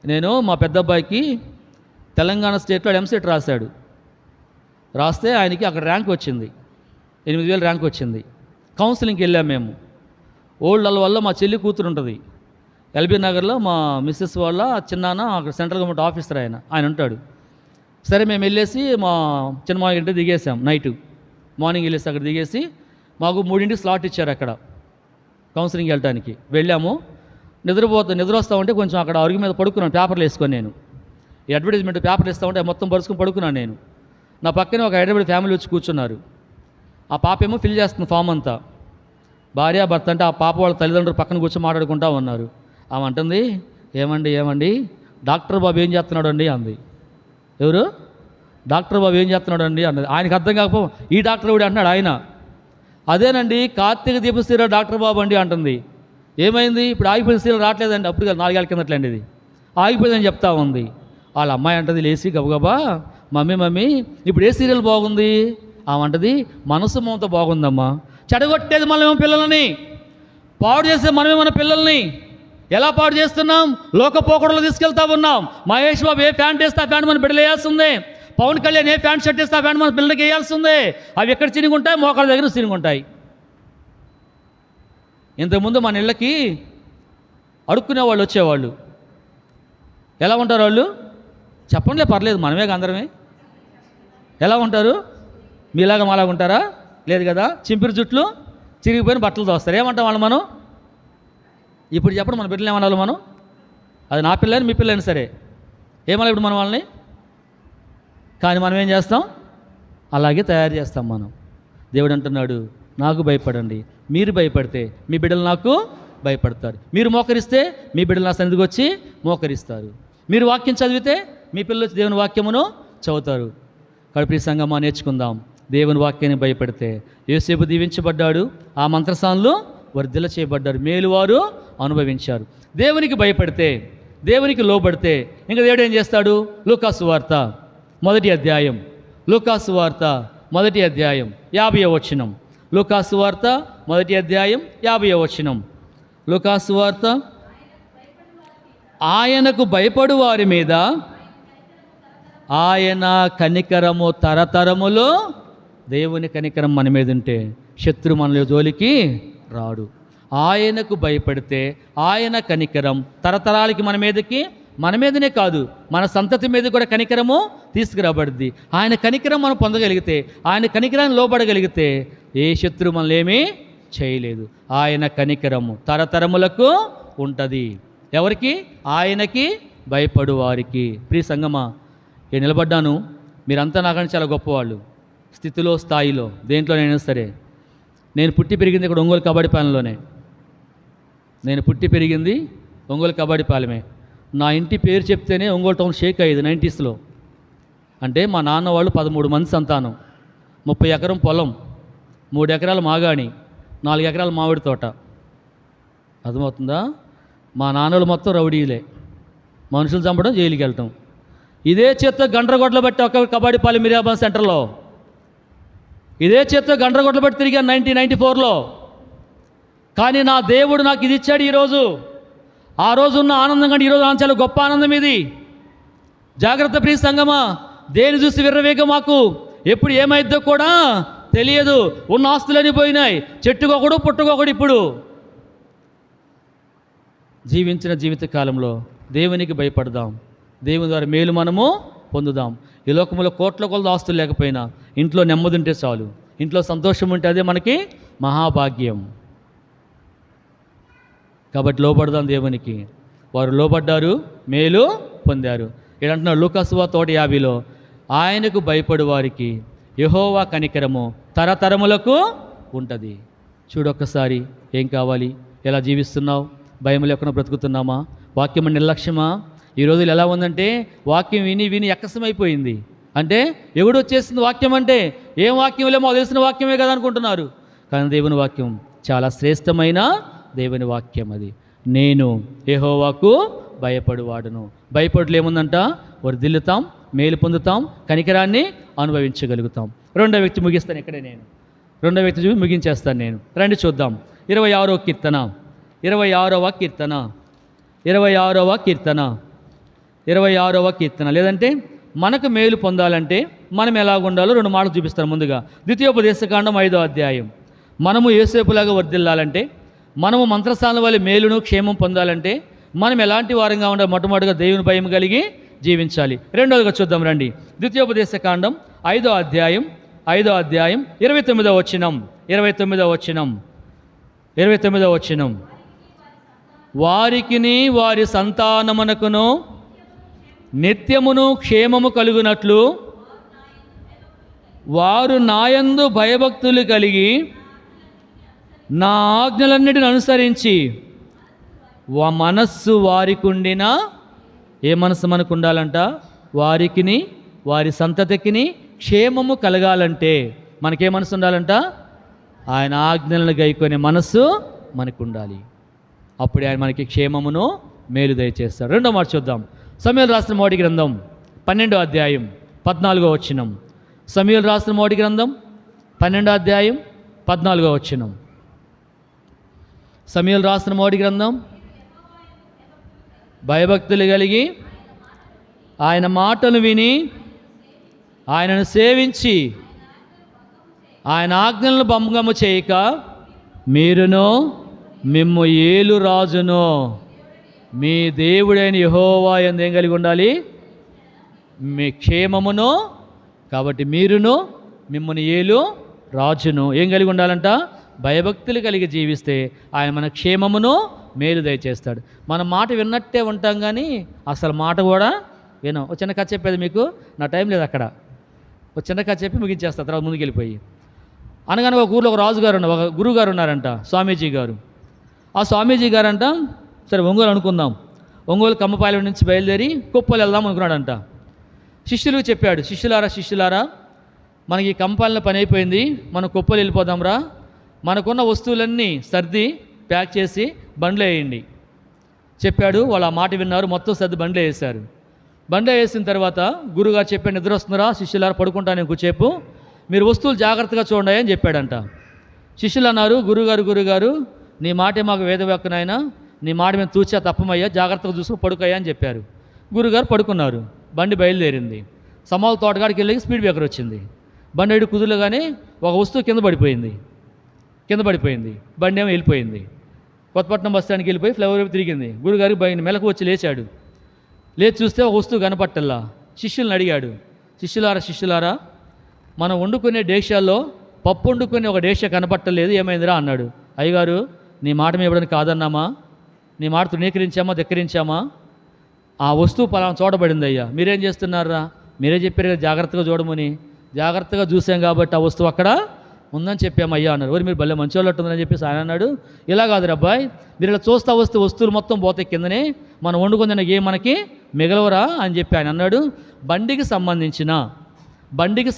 నేను మా పెద్ద అబ్బాయికి తెలంగాణ స్టేట్లో ఎంసెట్ రాశాడు. రాస్తే ఆయనకి అక్కడ ర్యాంక్ వచ్చింది, 8,000 ర్యాంక్ వచ్చింది. కౌన్సిలింగ్కి వెళ్ళాం మేము. ఓల్డ్ వల్ల మా చెల్లి కూతురు ఉంటుంది ఎల్బీ నగర్లో, మా మిస్సెస్ వాళ్ళ చిన్నాన్న అక్కడ సెంట్రల్ గవర్నమెంట్ ఆఫీసర్ ఆయన ఉంటాడు. సరే మేము వెళ్ళేసి మా చిన్నమ్మ ఇంటి దిగేసాం. నైటు మార్నింగ్ వెళ్ళేసి అక్కడ దిగేసి మాకు 3ంటికి స్లాట్ ఇచ్చారు అక్కడ కౌన్సిలింగ్కి వెళ్ళడానికి. వెళ్ళాము. నిద్ర వస్తూ ఉంటే కొంచెం అక్కడ అరుగు మీద పడుకున్నాను, పేపర్లు వేసుకొని. నేను ఈ అడ్వర్టైజ్మెంట్ పేపర్లు వేస్తూ ఉంటే మొత్తం పరుచుకొని పడుకున్నాను నేను. నా పక్కనే ఒక హైదరాబాద్ ఫ్యామిలీ వచ్చి కూర్చున్నారు. ఆ పాప ఏమో ఫిల్ చేస్తుంది ఫామ్ అంతా. భార్య భర్త అంటే ఆ పాప వాళ్ళ తల్లిదండ్రులు పక్కన కూర్చొని మాట్లాడుకుంటా ఉన్నారు. ఆమె అంటుంది, ఏమండి డాక్టర్ బాబు ఏం చేస్తున్నాడు అండి అంది. ఎవరు? డాక్టర్ బాబు ఏం చేస్తున్నాడు అండి అన్నది. ఆయనకు అర్థం కాకపో ఈ డాక్టర్ కూడా అంటున్నాడు ఆయన. అదేనండి కార్తీక దీప సీరియల్ డాక్టర్ బాబు అండి అంటుంది. ఏమైంది? ఇప్పుడు ఆగిపోయిన సీరియల్ రావట్లేదండి. అప్పుడు 4 ఏళ్ళ కిందట్లండి ఇది ఆగిపోయిందని చెప్తా ఉంది. వాళ్ళ అమ్మాయి అంటది లేచి గబగబా, మమ్మీ ఇప్పుడు ఏ సీరియల్ బాగుంది? ఆమె అంటది, మనసు మమత బాగుందమ్మా. చెడగొట్టేది మనమేమో పిల్లలని, పాడు చేసేది మనమే మన పిల్లల్ని. ఎలా పాడు చేస్తున్నాం? లోక పోకడలో తీసుకెళ్తా ఉన్నాం. మహేష్ బాబు ఏ ప్యాంట్ వేస్తే ఆ ప్యాంట్ మన బిడ్డలు వేయాల్సిందే. పవన్ కళ్యాణ్ ఏ ప్యాంట్ షర్ట్ వేస్తే ఆ ప్యాంట్ మన పిల్లలకి వేయాల్సిందే. అవి ఎక్కడ చినిగుంటాయి? మోకాళ్ళ దగ్గర చినిగుంటాయి. ఇంతకుముందు మన ఇళ్ళకి అడుక్కునే వాళ్ళు వచ్చేవాళ్ళు. ఎలా ఉంటారు వాళ్ళు? చెప్పండిలే, పర్లేదు, మనమే అందరమే. ఎలా ఉంటారు? మీలాగా మాలాగా ఉంటారా? లేదు కదా. చింపిరి జుట్లు, చిరిగిపోయిన బట్టలు తోస్తారు. ఏమంటాం వాళ్ళు మనం? ఇప్పుడు చెప్పండి, మన బిడ్డలు ఏమనాలి మనం? అది నా పిల్లని మీ పిల్లని సరే, ఏమన్నా ఇప్పుడు మనం వాళ్ళని? కానీ మనం ఏం చేస్తాం? అలాగే తయారు చేస్తాం మనం. దేవుడు అంటున్నాడు, నాకు భయపడండి, మీరు భయపడితే మీ బిడ్డలు నాకు భయపడతారు. మీరు మోకరిస్తే మీ బిడ్డలు నా సన్నిధికి వచ్చి మోకరిస్తారు. మీరు వాక్యం చదివితే మీ పిల్లలు వచ్చి దేవుని వాక్యమును చదువుతారు. కడుపు సంగమా నేర్చుకుందాం. దేవుని వాక్యాన్ని భయపడితే యోసేపు దీవించబడ్డాడు, ఆ మంత్రసానులు వర్ధిల్ల చేయబడ్డారు, మేలువారు అనుభవించారు. దేవునికి భయపడితే, దేవునికి లోబడితే ఇంకా దేవుడు ఏం చేస్తాడు? లూకాసు వార్త 1వ అధ్యాయం, లూకాసు వార్త 1వ అధ్యాయం 50వ వచనం. లూకాసు వార్త 1వ అధ్యాయం 50వ వచనం. లూకాసు వార్త, ఆయనకు భయపడు వారి మీద ఆయన కనికరము తరతరములో. దేవుని కనికరం మన మీద ఉంటే శత్రు మనలో జోలికి రాడు. ఆయనకు భయపడితే ఆయన కనికరం తరతరాలకి మన మీదనే కాదు, మన సంతతి మీద కూడా కనికరము తీసుకురాబడుద్ది. ఆయన కనికరం మనం పొందగలిగితే, ఆయన కనికరాన్ని లోబడగలిగితే ఏ శత్రు మనల్ని ఏమీ చేయలేదు. ఆయన కనికరము తరతరములకు ఉంటుంది. ఎవరికి? ఆయనకి భయపడు వారికి. ప్రియ సంగమా, నేను నిలబడ్డాను, మీరంతా నాకంటే చాలా గొప్పవాళ్ళు, స్థితిలో స్థాయిలో దేంట్లోనైనా సరే. నేను పుట్టి పెరిగింది ఇక్కడ ఒంగోలు కబడ్డీపాలెంలోనే. నేను పుట్టి పెరిగింది ఒంగోలు కబడ్డీపాలెమే. నా ఇంటి పేరు చెప్తేనే ఒంగోలు టౌన్ షేక్ అయ్యేది 90sలో. అంటే మా నాన్న వాళ్ళు 13 మంది సంతానం, 30 ఎకరం పొలం, 3 ఎకరాల మాగాణి, 4 ఎకరాల మామిడి తోట. అర్థమవుతుందా? మా నాన్నలు మొత్తం రౌడీలే, మనుషులు చంపడం, జైలుకి వెళ్ళటం. ఇదే చేత్తో గండ్రగొడ్లు బట్టి ఒక కబడ్డీపాలెం మిర్యాబాద్ సెంటర్లో ఇదే చేత్తో గండ్రగొడ్లు బట్టి తిరిగాను 1994లో. కానీ నా దేవుడు నాకు ఇది ఇచ్చాడు ఈరోజు. ఆ రోజు ఉన్న ఆనందం కంటే ఈరోజు చాలా గొప్ప ఆనందం ఇది. జాగ్రత్త ప్రియ సంగమా, దేని చూసి విర్రవేగ మాకు. ఎప్పుడు ఏమైద్దో కూడా తెలియదు. ఉన్న ఆస్తులన్నీ పోయినాయి, చెట్టుకొకడు పుట్టుకొకడు. ఇప్పుడు జీవించిన జీవితకాలంలో దేవునికి భయపడదాం, దేవుని ద్వారా మేలు మనము పొందుదాం. ఈ లోకంలో కోట్ల కొలది ఆస్తులు లేకపోయినా ఇంట్లో నెమ్మది ఉంటే చాలు, ఇంట్లో సంతోషం ఉంటే అదే మనకి మహాభాగ్యం. కాబట్టి లోబడదాం దేవునికి. వారు లోబడ్డారు, మేలు పొందారు. ఏంటంటున్నారు లూకాసు వార్త 1:50లో, ఆయనకు భయపడు వారికి యెహోవా కనికరము తరతరములకు ఉంటుంది. చూడొక్కసారి ఏం కావాలి, ఎలా జీవిస్తున్నావు, భయం లేకుండా బ్రతుకుతున్నామా, వాక్యం నిర్లక్ష్యమా? ఈ రోజులు ఎలా ఉందంటే వాక్యం విని విని ఎక్కసమైపోయింది. అంటే ఎవడు వచ్చేసింది వాక్యం అంటే, ఏం వాక్యం లేమో తెలిసిన వాక్యమే కదా అనుకుంటున్నారు. కానీ దేవుని వాక్యం చాలా శ్రేష్టమైన దేవుని వాక్యం అది. నేను యెహోవాకు భయపడువాడును. భయపడులు ఏముందంట, వర్ధిల్లుతాం, మేలు పొందుతాం, కనికరాన్ని అనుభవించగలుగుతాం. రెండో వ్యక్తి ముగిస్తాను ఇక్కడే, నేను రెండో వ్యక్తి చూసి ముగించేస్తాను నేను. రండి చూద్దాం. 26వ కీర్తన 26వ కీర్తన 26వ కీర్తన 26వ కీర్తన. లేదంటే మనకు మేలు పొందాలంటే మనం ఎలాగుండాలో 2 మాటలు చూపిస్తాను. ముందుగా ద్వితీయోపదేశకాండం 5వ అధ్యాయం. మనము యోసేపులాగా వర్ధిల్లాలంటే, మనము మంత్రస్థానం వల్ల మేలును క్షేమం పొందాలంటే మనం ఎలాంటి వారంగా ఉండాలి? మొట్టమొదటిగా దేవుని భయం కలిగి జీవించాలి. రెండోదిగా చూద్దాం రండి. ద్వితీయోపదేశకాండం 5వ అధ్యాయం 29వ వచనం 29వ వచనం. వారికిని వారి సంతానమునకును నిత్యమును క్షేమము కలుగునట్లు వారు నాయందు భయభక్తులు కలిగి నా ఆజ్ఞలన్నిటిని అనుసరించి మనస్సు వారికి ఉండిన, ఏ మనస్సు మనకు ఉండాలంట? వారికిని వారి సంతతికిని క్షేమము కలగాలంటే మనకే మనసు ఉండాలంట? ఆయన ఆజ్ఞలను గైకొనే మనస్సు మనకు ఉండాలి. అప్పుడే ఆయన మనకి క్షేమమును మేలు దయచేస్తాడు. రెండో మాట చూద్దాం. సమూయేలు రాసిన మొదటి గ్రంథం 12వ అధ్యాయం 14వ వచనం. సమూయేలు రాసిన మొదటి గ్రంథం 12వ అధ్యాయం 14వ వచనం. సమూయేలు రాసిన మొదటి గ్రంథం. భయభక్తులు కలిగి ఆయన మాటలు విని ఆయనను సేవించి ఆయన ఆజ్ఞలను భంగము చేయక మీరును మిమ్ము ఏలు రాజును మీ దేవుడైన యెహోవా యందు ఏం కలిగి ఉండాలి? మీ క్షేమమును. కాబట్టి మీరును మిమ్మల్ని ఏలు రాజును ఏం కలిగి ఉండాలంట? భయభక్తులు కలిగి జీవిస్తే ఆయన మన క్షేమమును మేలు దయచేస్తాడు. మన మాట విన్నట్టే ఉంటాం కానీ అసలు మాట కూడా వినం. ఒక చిన్న కథ చెప్పేది మీకు, నా టైం లేదు అక్కడ. ఒక చిన్న కథ చెప్పి ముగించేస్తా, తర్వాత ముందుకు వెళ్ళిపోయి. అనగానే ఒక ఊళ్ళో ఒక రాజుగారు ఉన్నారు, ఒక గురువుగారు ఉన్నారంట, స్వామీజీ గారు. ఆ స్వామీజీ గారంట, సరే ఒంగోలు అనుకుందాం, ఒంగోలు కమ్మపాలెం నుంచి బయలుదేరి కొప్పలు వెళ్దాం అనుకున్నాడంట. శిష్యులకు చెప్పాడు, శిష్యులారా మనకి కమ్మపాలెంలో పని అయిపోయింది, మనం కొప్పలు వెళ్ళిపోదాంరా. మనకున్న వస్తువులన్నీ సర్ది ప్యాక్ చేసి బండ్లో వేయండి చెప్పాడు. వాళ్ళు ఆ మాట విన్నారు, మొత్తం సర్ది బండ్లో వేశారు. బండ్లో వేసిన తర్వాత గురుగారు చెప్పాడు, నిద్ర వస్తున్నారా శిష్యులారా, పడుకుంటాను ఇంకొచ్చేపు, మీరు వస్తువులు జాగ్రత్తగా చూడండి అని చెప్పాడంట. శిష్యులు అన్నారు, గురుగారు నీ మాటే మాకు వేదవాక్కునైనా, నీ మాట మేము తూచా తప్పమయ్యా, జాగ్రత్తగా చూసుకుని పడుకోయ్యా అని చెప్పారు. గురుగారు పడుకున్నారు. బండి బయలుదేరింది. సమాల తోటగాడికి వెళ్ళి స్పీడ్ బ్రేకర్ వచ్చింది. బండి ఎడు కుదురుగానే ఒక వస్తువు కింద పడిపోయింది. బండి ఏమో వెళ్ళిపోయింది. కొత్తపట్నం బస్ స్టాండ్కి వెళ్ళిపోయి ఫ్లైఓవర్ తిరిగింది. గురుగారికి బయట మెలకు వచ్చి లేచాడు. లేచి చూస్తే ఒక వస్తువు కనపట్టల్లా. శిష్యులను అడిగాడు, శిష్యులారా మనం వండుకునే డేక్షాల్లో పప్పు వండుకునే ఒక డేక్ష కనపట్టలేదు, ఏమైందిరా అన్నాడు. అయ్యగారు నీ మాట మేము ఎప్పుడైనా కాదన్నామా? నీ మాట తృణీకరించామా, ధిక్కరించామా? ఆ వస్తువు పలానా చోటబడింది అయ్యా, మీరేం చేస్తున్నారా? మీరే చెప్పారు కదా జాగ్రత్తగా చూడమని. జాగ్రత్తగా చూసాం కాబట్టి ఆ వస్తువు అక్కడ ఉందని చెప్పామయ్యా అన్నారు. మీరు భలే మంచోళ్ళు ఉందని చెప్పేసి ఆయన అన్నాడు, ఇలా కాదు అబ్బాయి, మీరు ఇలా చూస్తా వస్తే వస్తువులు మొత్తం పోతాయి కిందనే, మనం వండుకుందని ఏ మనకి మిగలవరా అని చెప్పి ఆయన అన్నాడు. బండికి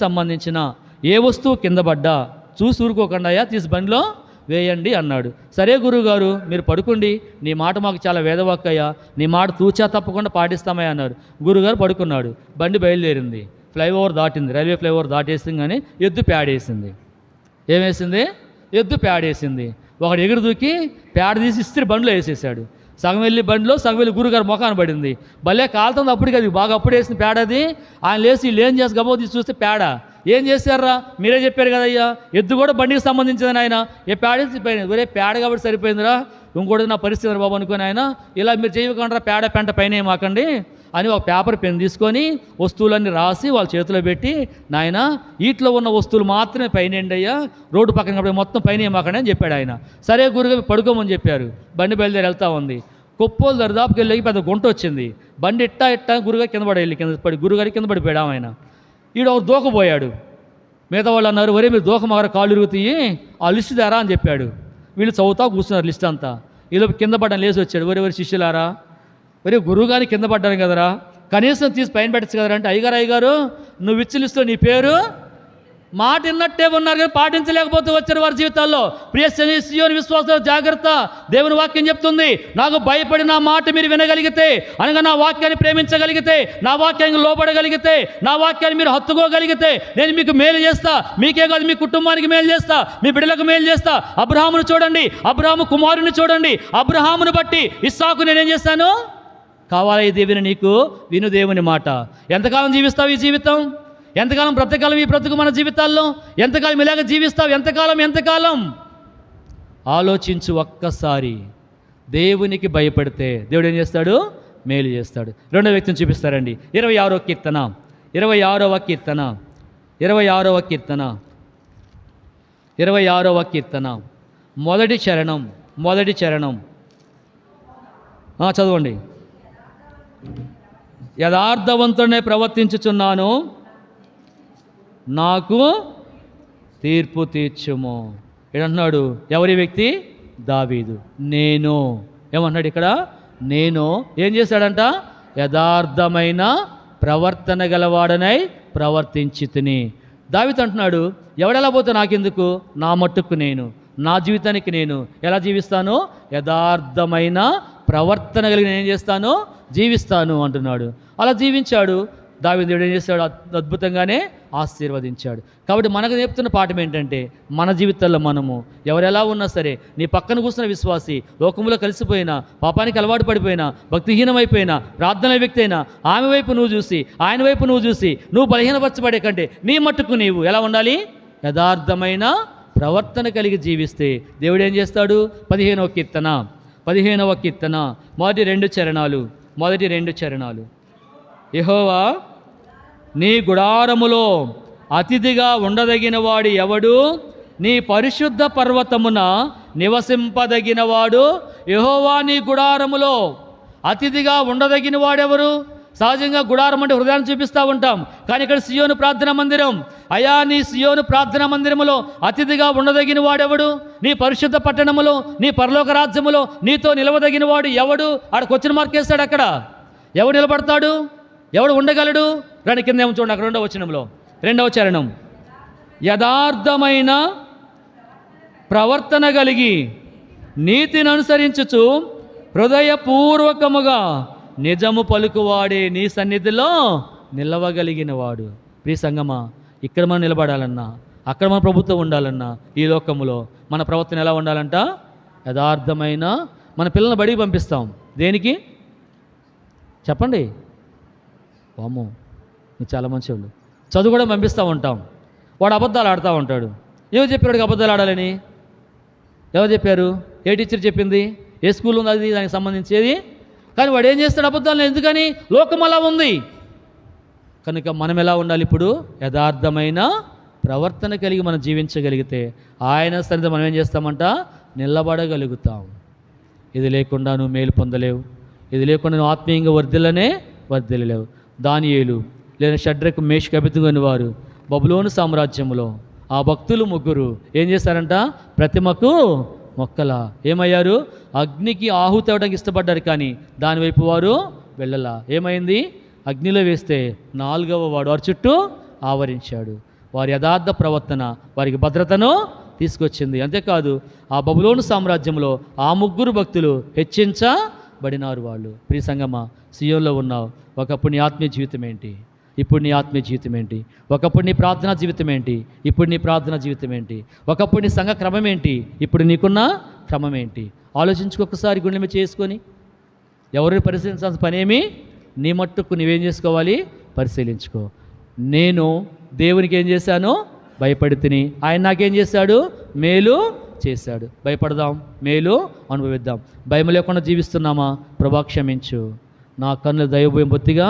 సంబంధించిన ఏ వస్తువు కింద పడ్డా చూసి ఊరుకోకుండా తీసి బండిలో వేయండి అన్నాడు. సరే గురువుగారు మీరు పడుకోండి, నీ మాట మాకు చాలా వేదవాక్కయ్యా, నీ మాట తూచా తప్పకుండా పాటిస్తామయ్యా అన్నారు. గురువుగారు పడుకున్నాడు. బండి బయలుదేరింది. ఫ్లైఓవర్ దాటింది, రైల్వే ఫ్లైఓవర్ దాటేసింది. కానీ ఎద్దు పేడేసింది. ఏమేసింది? ఎద్దు పేడేసింది. ఒకడు ఎగురు దూకి పేడ తీసి ఇస్త్రీ బండిలో వేసేసాడు. సగం వెళ్ళి బండిలో, సగం వెళ్ళి గురుగారు మొఖాన్ని పడింది. భలే కాలుతుంది అప్పటికి, అది బాగా అప్పుడు వేసిన పేడ అది. ఆయన లేచి వీళ్ళు ఏం చేసి గబో తీసి చూస్తే పేడ. ఏం చేశారా? మీరే చెప్పారు కదయ్యా, ఎద్దు కూడా బండికి సంబంధించిందని ఆయన. ఏ పేడ పోయింది, ఒరే పేడ కాబట్టి సరిపోయిందిరా, ఇంకోటి నా పరిస్థితి బాబు అనుకుని ఆయన, ఇలా మీరు చేయకుండా పేడ పెంట పైన మాకండి అని ఒక పేపర్ పెన్ తీసుకొని వస్తువులన్నీ రాసి వాళ్ళ చేతిలో పెట్టి, నాయన వీటిలో ఉన్న వస్తువులు మాత్రమే పైనండి అయ్యా, రోడ్డు పక్కన కాబట్టి మొత్తం పైన మాకండి అని చెప్పాడు ఆయన. సరే గురుగారు పడుకోమని చెప్పారు. బండి బయలుదేరి వెళ్తూ ఉంది. కొప్పోలు దరిదాపుకి వెళ్ళి పెద్ద గుంట వచ్చింది. బండి ఇట్టా గురుగారు కింద పడి గురుగారి కింద పడిపోయాడు ఆయన. ఈడు ఒక దూకపోయాడు. మిగతా వాళ్ళు అన్నారు, ఒరే మీరు దూకమాగర కాళ్ళు ఇరుగుతాయి, ఆ లిస్టు దారా అని చెప్పాడు. వీళ్ళు చదువుతా కూర్చున్నారు లిస్ట్ అంతా. ఈలోపు కింద పడ్డాను, లేచి వచ్చాడు. ఎవరెవరి శిష్యులారా, ఒరే గురువు గారికి కింద పడ్డాను కదరా, కనీసం తీసి పైన పెట్టచ్చు కదరా అంటే, అయ్యగారు నువ్వు ఇచ్చిన లిస్టులో నీ పేరు మాట విన్నట్టే ఉన్నారు కానీ పాటించలేకపోతే వచ్చారు వారి జీవితాల్లో. ప్రియ సియోను విశ్వాసాలు జాగ్రత్త. దేవుని వాక్యం చెప్తుంది, నాకు భయపడి నా మాట మీరు వినగలిగితే, అనగా నా వాక్యాన్ని ప్రేమించగలిగితే, నా వాక్యానికి లోబడగలిగితే, నా వాక్యాన్ని మీరు హత్తుకోగలిగితే నేను మీకు మేలు చేస్తా. మీకే కాదు, మీ కుటుంబానికి మేలు చేస్తా, మీ బిడ్డలకు మేలు చేస్తా. అబ్రహామును చూడండి, అబ్రహాము కుమారుని చూడండి. అబ్రహామును బట్టి ఇస్సాకు నేనేం చేస్తాను, కావాలా ఈ దేవుని నీకు విను దేవుని మాట. ఎంతకాలం జీవిస్తావు ఈ జీవితం? ఎంతకాలం బ్రతకాలం ఈ బ్రతుకు మన జీవితాల్లో? ఎంతకాలం ఇలాగ జీవిస్తావు? ఎంతకాలం ఆలోచించు ఒక్కసారి. దేవునికి భయపడితే దేవుడు ఏం చేస్తాడు, మేలు చేస్తాడు. రెండో వ్యక్తిని చూపిస్తారండి. 26వ కీర్తన మొదటి చరణం చదవండి. యథార్థవంతుడనే ప్రవర్తించుచున్నాను, నాకు తీర్పు తీర్చుము. ఏమంటున్నాడు? ఎవరి వ్యక్తి? దావీదు. నేను ఏమంటున్నాడు ఇక్కడ? నేను ఏం చేశాడంట? యథార్థమైన ప్రవర్తన గలవాడనై ప్రవర్తించి తిని. దావీదు అంటున్నాడు, ఎవడెలా పోతే నాకెందుకు, నా మట్టుకు నేను, నా జీవితానికి నేను ఎలా జీవిస్తాను? యథార్థమైన ప్రవర్తన కలిగి నేను ఏం చేస్తాను, జీవిస్తాను అంటున్నాడు. అలా జీవించాడు. దావీదు. దేవుడు ఏం చేశాడు? అద్భుతంగానే ఆశీర్వదించాడు. కాబట్టి మనకు నేర్పుతున్న పాఠం ఏంటంటే, మన జీవితాల్లో మనము ఎవరెలా ఉన్నా సరే, నీ పక్కన కూర్చున్న విశ్వాసి లోకంలో కలిసిపోయినా, పాపానికి అలవాటు పడిపోయినా, భక్తిహీనమైపోయినా, ప్రార్థన వ్యక్తి అయినా, ఆమె వైపు నువ్వు చూసి, ఆయన వైపు నువ్వు చూసి నువ్వు బలహీనపరచబడే కంటే నీ మట్టుకు నీవు ఎలా ఉండాలి? యథార్థమైన ప్రవర్తన కలిగి జీవిస్తే దేవుడు ఏం చేస్తాడు? 15వ కీర్తన మొదటి రెండు చరణాలు. యెహోవా, నీ గుడారములో అతిథిగా ఉండదగిన వాడు ఎవడు? నీ పరిశుద్ధ పర్వతమున నివసింపదగిన వాడు. యెహోవా, నీ గుడారములో అతిథిగా ఉండదగిన వాడెవరు? సహజంగా గుడారం అంటే హృదయాన్ని చూపిస్తూ ఉంటాం, కానీ ఇక్కడ సియోను ప్రార్థనా మందిరం. అయా, నీ సియోను ప్రార్థనా మందిరములో అతిథిగా ఉండదగిన వాడెవడు? నీ పరిశుద్ధ పట్టణములో, నీ పరలోక రాజ్యములో నీతో నిలవదగిన వాడు ఎవడు? ఆడ క్వశ్చన్ మార్క్ వేస్తాడు. అక్కడ ఎవడు నిలబడతాడు? ఎవడు ఉండగలడు? రండి కింద ఏమో చూడండి, అక్కడ 2వ చరణం. యథార్థమైన ప్రవర్తన కలిగి నీతిని అనుసరించుచు హృదయపూర్వకముగా నిజము పలుకువాడే నీ సన్నిధిలో నిలవగలిగిన వాడు. ప్రియ సంగమా, ఇక్కడ మనం నిలబడాలన్నా, అక్కడ మన ప్రభుత్వం ఉండాలన్నా, ఈ లోకములో మన ప్రవర్తన ఎలా ఉండాలంట? యథార్థమైన. మన పిల్లల్ని బడికి పంపిస్తాం దేనికి చెప్పండి? వామ్మో, మీరు చాలా మంచివాళ్ళు. చదువు కూడా పంపిస్తూ ఉంటాం. వాడు అబద్ధాలు ఆడుతూ ఉంటాడు. ఎవరు చెప్పాడు అబద్ధాలు ఆడాలని? ఎవరు చెప్పారు? ఏ టీచర్ చెప్పింది? ఏ స్కూల్ ఉంది అది దానికి సంబంధించేది? కానీ వాడు ఏం చేస్తాడు? అబద్ధాలు. ఎందుకని? లోకం అలా ఉంది కనుక మనం ఎలా ఉండాలి? ఇప్పుడు యథార్థమైన ప్రవర్తన కలిగి మనం జీవించగలిగితే ఆయన సన్నిధిలో మనం ఏం చేస్తామంట? నిలబడగలుగుతాం. ఇది లేకుండా నువ్వు మేలు పొందలేవు. ఇది లేకుండా నువ్వు ఆత్మీయంగా వర్ధిల్లలేవు. దానియేలు లేదా షడ్రకు, మేషకు, అబేద్నెగో వారు బబులోను సామ్రాజ్యంలో ఆ భక్తులు ముగ్గురు ఏం చేశారంట? ప్రతిమకు మొక్కలా ఏమయ్యారు? అగ్నికి ఆహుతి అవ్వడానికి ఇష్టపడ్డారు, కానీ దానివైపు వారు వెళ్ళలా. ఏమైంది? అగ్నిలో వేస్తే 4వ వాడు వారి చుట్టూ ఆవరించాడు. వారి యథార్థ ప్రవర్తన వారికి భద్రతను తీసుకొచ్చింది. అంతేకాదు, ఆ బబులోను సామ్రాజ్యంలో ఆ ముగ్గురు భక్తులు హెచ్చించబడినారు. వాళ్ళు. ప్రియ సంగమా, సియోన్లో ఉన్నావు. ఒకప్పుడు నీ ఆత్మీయ జీవితం ఏంటి? ఇప్పుడు నీ ఆత్మీయ జీవితం ఏంటి? ఒకప్పుడు నీ ప్రార్థనా జీవితం ఏంటి? ఇప్పుడు నీ ప్రార్థనా జీవితం ఏంటి? ఒకప్పుడు నీ సంఘ క్రమం ఏంటి? ఇప్పుడు నీకున్న క్రమం ఏంటి? ఆలోచించుకొకసారి గుండె మీద చేసుకొని. ఎవరిని పరిశీలించాల్సిన పనేమి? నీ మట్టుకు నీవేం చేసుకోవాలి? పరిశీలించుకో. నేను దేవునికి ఏం చేశాను? భయపడి తిని ఆయన నాకేం చేశాడు? మేలు చేశాడు. భయపడదాం, మేలు అనుభవిద్దాం. భయం లేకుండా జీవిస్తున్నామా? ప్రభా క్షమించు, నా కన్నుల దైవభయం బొత్తిగా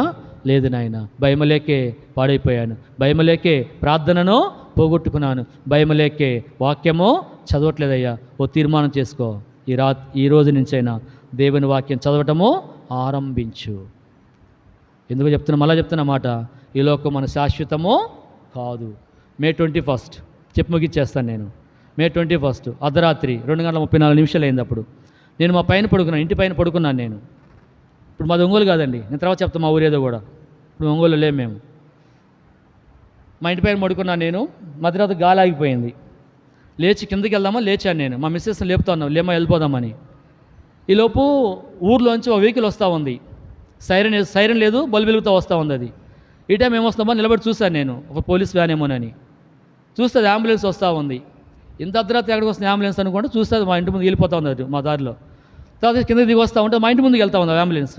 లేదు నాయన. భయమలేకే పాడైపోయాను, భయమలేకే ప్రార్థనను పోగొట్టుకున్నాను, భయమలేకే వాక్యము చదవట్లేదయ్యా. ఓ తీర్మానం చేసుకో, ఈ రోజు నుంచైనా దేవుని వాక్యం చదవటము ఆరంభించు. ఎందుకు చెప్తున్నా? మళ్ళీ చెప్తున్న మాట, ఈ లోకం మన శాశ్వతము కాదు. May 21 చెప్పి ముగిచ్చేస్తాను నేను. మే 21 అర్ధరాత్రి 2:34 అయింది. అప్పుడు నేను మా పైన పడుకున్నాను, ఇంటి పైన పడుకున్నాను నేను. ఇప్పుడు మాది ఒంగోలు కాదండి, నేను తర్వాత చెప్తాను మా ఊరేదో కూడా. ఇప్పుడు ఒంగోలు లేము మేము. మా ఇంటి పైన పడుకున్నాను నేను. మధ్యరాత్రి గాలి ఆగిపోయింది. లేచి కిందకి వెళ్దామని లేచాను నేను. మా మిస్సెస్ని లేపుతా ఉన్నాం, లేమా వెళ్ళిపోదామని. ఈలోపు ఊర్లోంచి ఒక వెహికల్ వస్తూ ఉంది. సైరన్ లేదు, బల్బు వెలుగుతూ వస్తూ ఉంది. అది ఈ టైం ఏమొస్తామో నిలబడి చూశాను నేను, ఒక పోలీస్ వ్యాన్ ఏమోనని. చూస్తే అది అంబులెన్స్ వస్తూ ఉంది. ఇంత అర్ధరాత్రి ఎక్కడికి వస్తుంది అంబులెన్స్ అనుకుంటే చూస్తే అది మా ఇంటి ముందు వెళ్ళిపోతూ ఉంది. అది మా దారిలో. తర్వాత కిందకి దిగి వస్తూ ఉంటే మా ఇంటి ముందుకు వెళ్తా ఉంది అంబులెన్స్.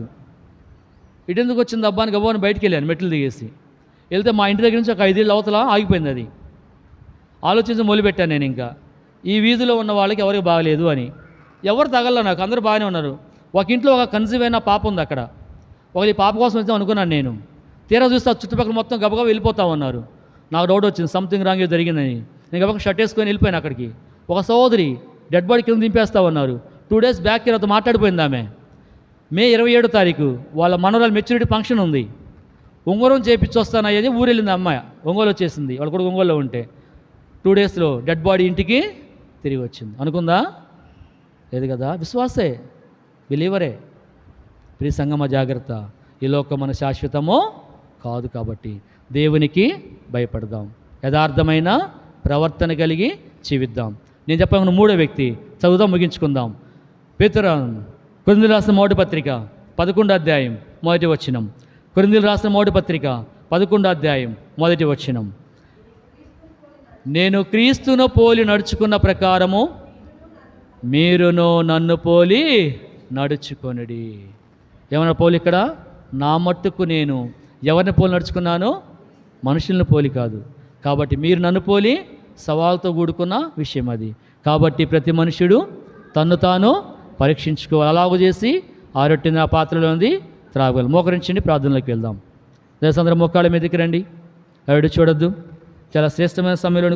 ఇటెందుకు వచ్చింది అబ్బా అని గబాని బయటికి వెళ్ళాను, మెట్లు దిగేసి. వెళ్తే మా ఇంటి దగ్గర నుంచి ఒక 5 ఇళ్ళు అవతల ఆగిపోయింది. అది ఆలోచించి మొదలుపెట్టాను నేను. ఇంకా ఈ వీధిలో ఉన్న వాళ్ళకి ఎవరికి బాగలేదు అని. ఎవరు తగల నాకు, అందరూ బాగానే ఉన్నారు. ఒక ఇంట్లో ఒక కన్సీవ్ అయిన పాప ఉంది అక్కడ. ఒకరి పాప కోసం వచ్చాం అనుకున్నాను నేను. తీరా చూస్తే చుట్టుపక్కల మొత్తం గబగబా వెళ్ళిపోతా ఉన్నారు. నాకు డౌట్ వచ్చింది, సంథింగ్ రాంగ్ జరిగిందని. నేను గబగబా షర్ట్ వేసుకొని వెళ్ళిపోయాను అక్కడికి. ఒక సహోదరి డెడ్ బాడీ కింద దింపేస్తా ఉన్నారు. 2 days బ్యాక్ నాతో మాట్లాడిపోయింది ఆమె. మే 27వ తారీఖు వాళ్ళ మనవరాలు మెచ్యూరిటీ ఫంక్షన్ ఉంది. ఉంగరం చేపించి వస్తానయ్యేది ఊరు వెళ్ళింది అమ్మాయి. ఒంగోలు వచ్చేసింది, వాళ్ళ కూడా ఒంగోలులో ఉంటే 2 daysలో డెడ్ బాడీ ఇంటికి తిరిగి వచ్చింది. అనుకుందా? లేదు కదా. విశ్వాసే, బిలీవరే. ప్రియ సంగమ జాగ్రత్త, ఈ లోకం మన శాశ్వతమో కాదు. కాబట్టి దేవునికి భయపడదాం, యథార్థమైన ప్రవర్తన కలిగి జీవిద్దాం. నేను చెప్పాను 3వ వ్యక్తి, చదువుదాం, ముగించుకుందాం. కొరింథీయులకు రాసిన 1వ పత్రిక 11వ అధ్యాయం 1వ వచనం. కొరింథీయులకు రాసిన 1వ పత్రిక 11వ అధ్యాయం 1వ వచనం. నేను క్రీస్తును పోలి నడుచుకున్న ప్రకారము మీరును నన్ను పోలి నడుచుకొనుడి. ఏమన్నా పోలి ఇక్కడ? నా మట్టుకు నేను ఎవరిని పోలి నడుచుకున్నాను? మనుషులను పోలి కాదు. కాబట్టి మీరు నన్ను పోలి సవాల్తో కూడుకున్న విషయం అది. కాబట్టి ప్రతి మనుషుడు తన్ను తాను పరీక్షించుకోవాలి. అలాగూ చేసి ఆ రొట్టెని ఆ పాత్రలో ఉంది త్రాగలు. మోకరించండి, ప్రార్థనలోకి వెళ్దాం. దేశందరూ మోకాళ్ళ మీదకి రండి, ఎవడు చూడొద్దు. చాలా శ్రేష్టమైన సమయంలోనికి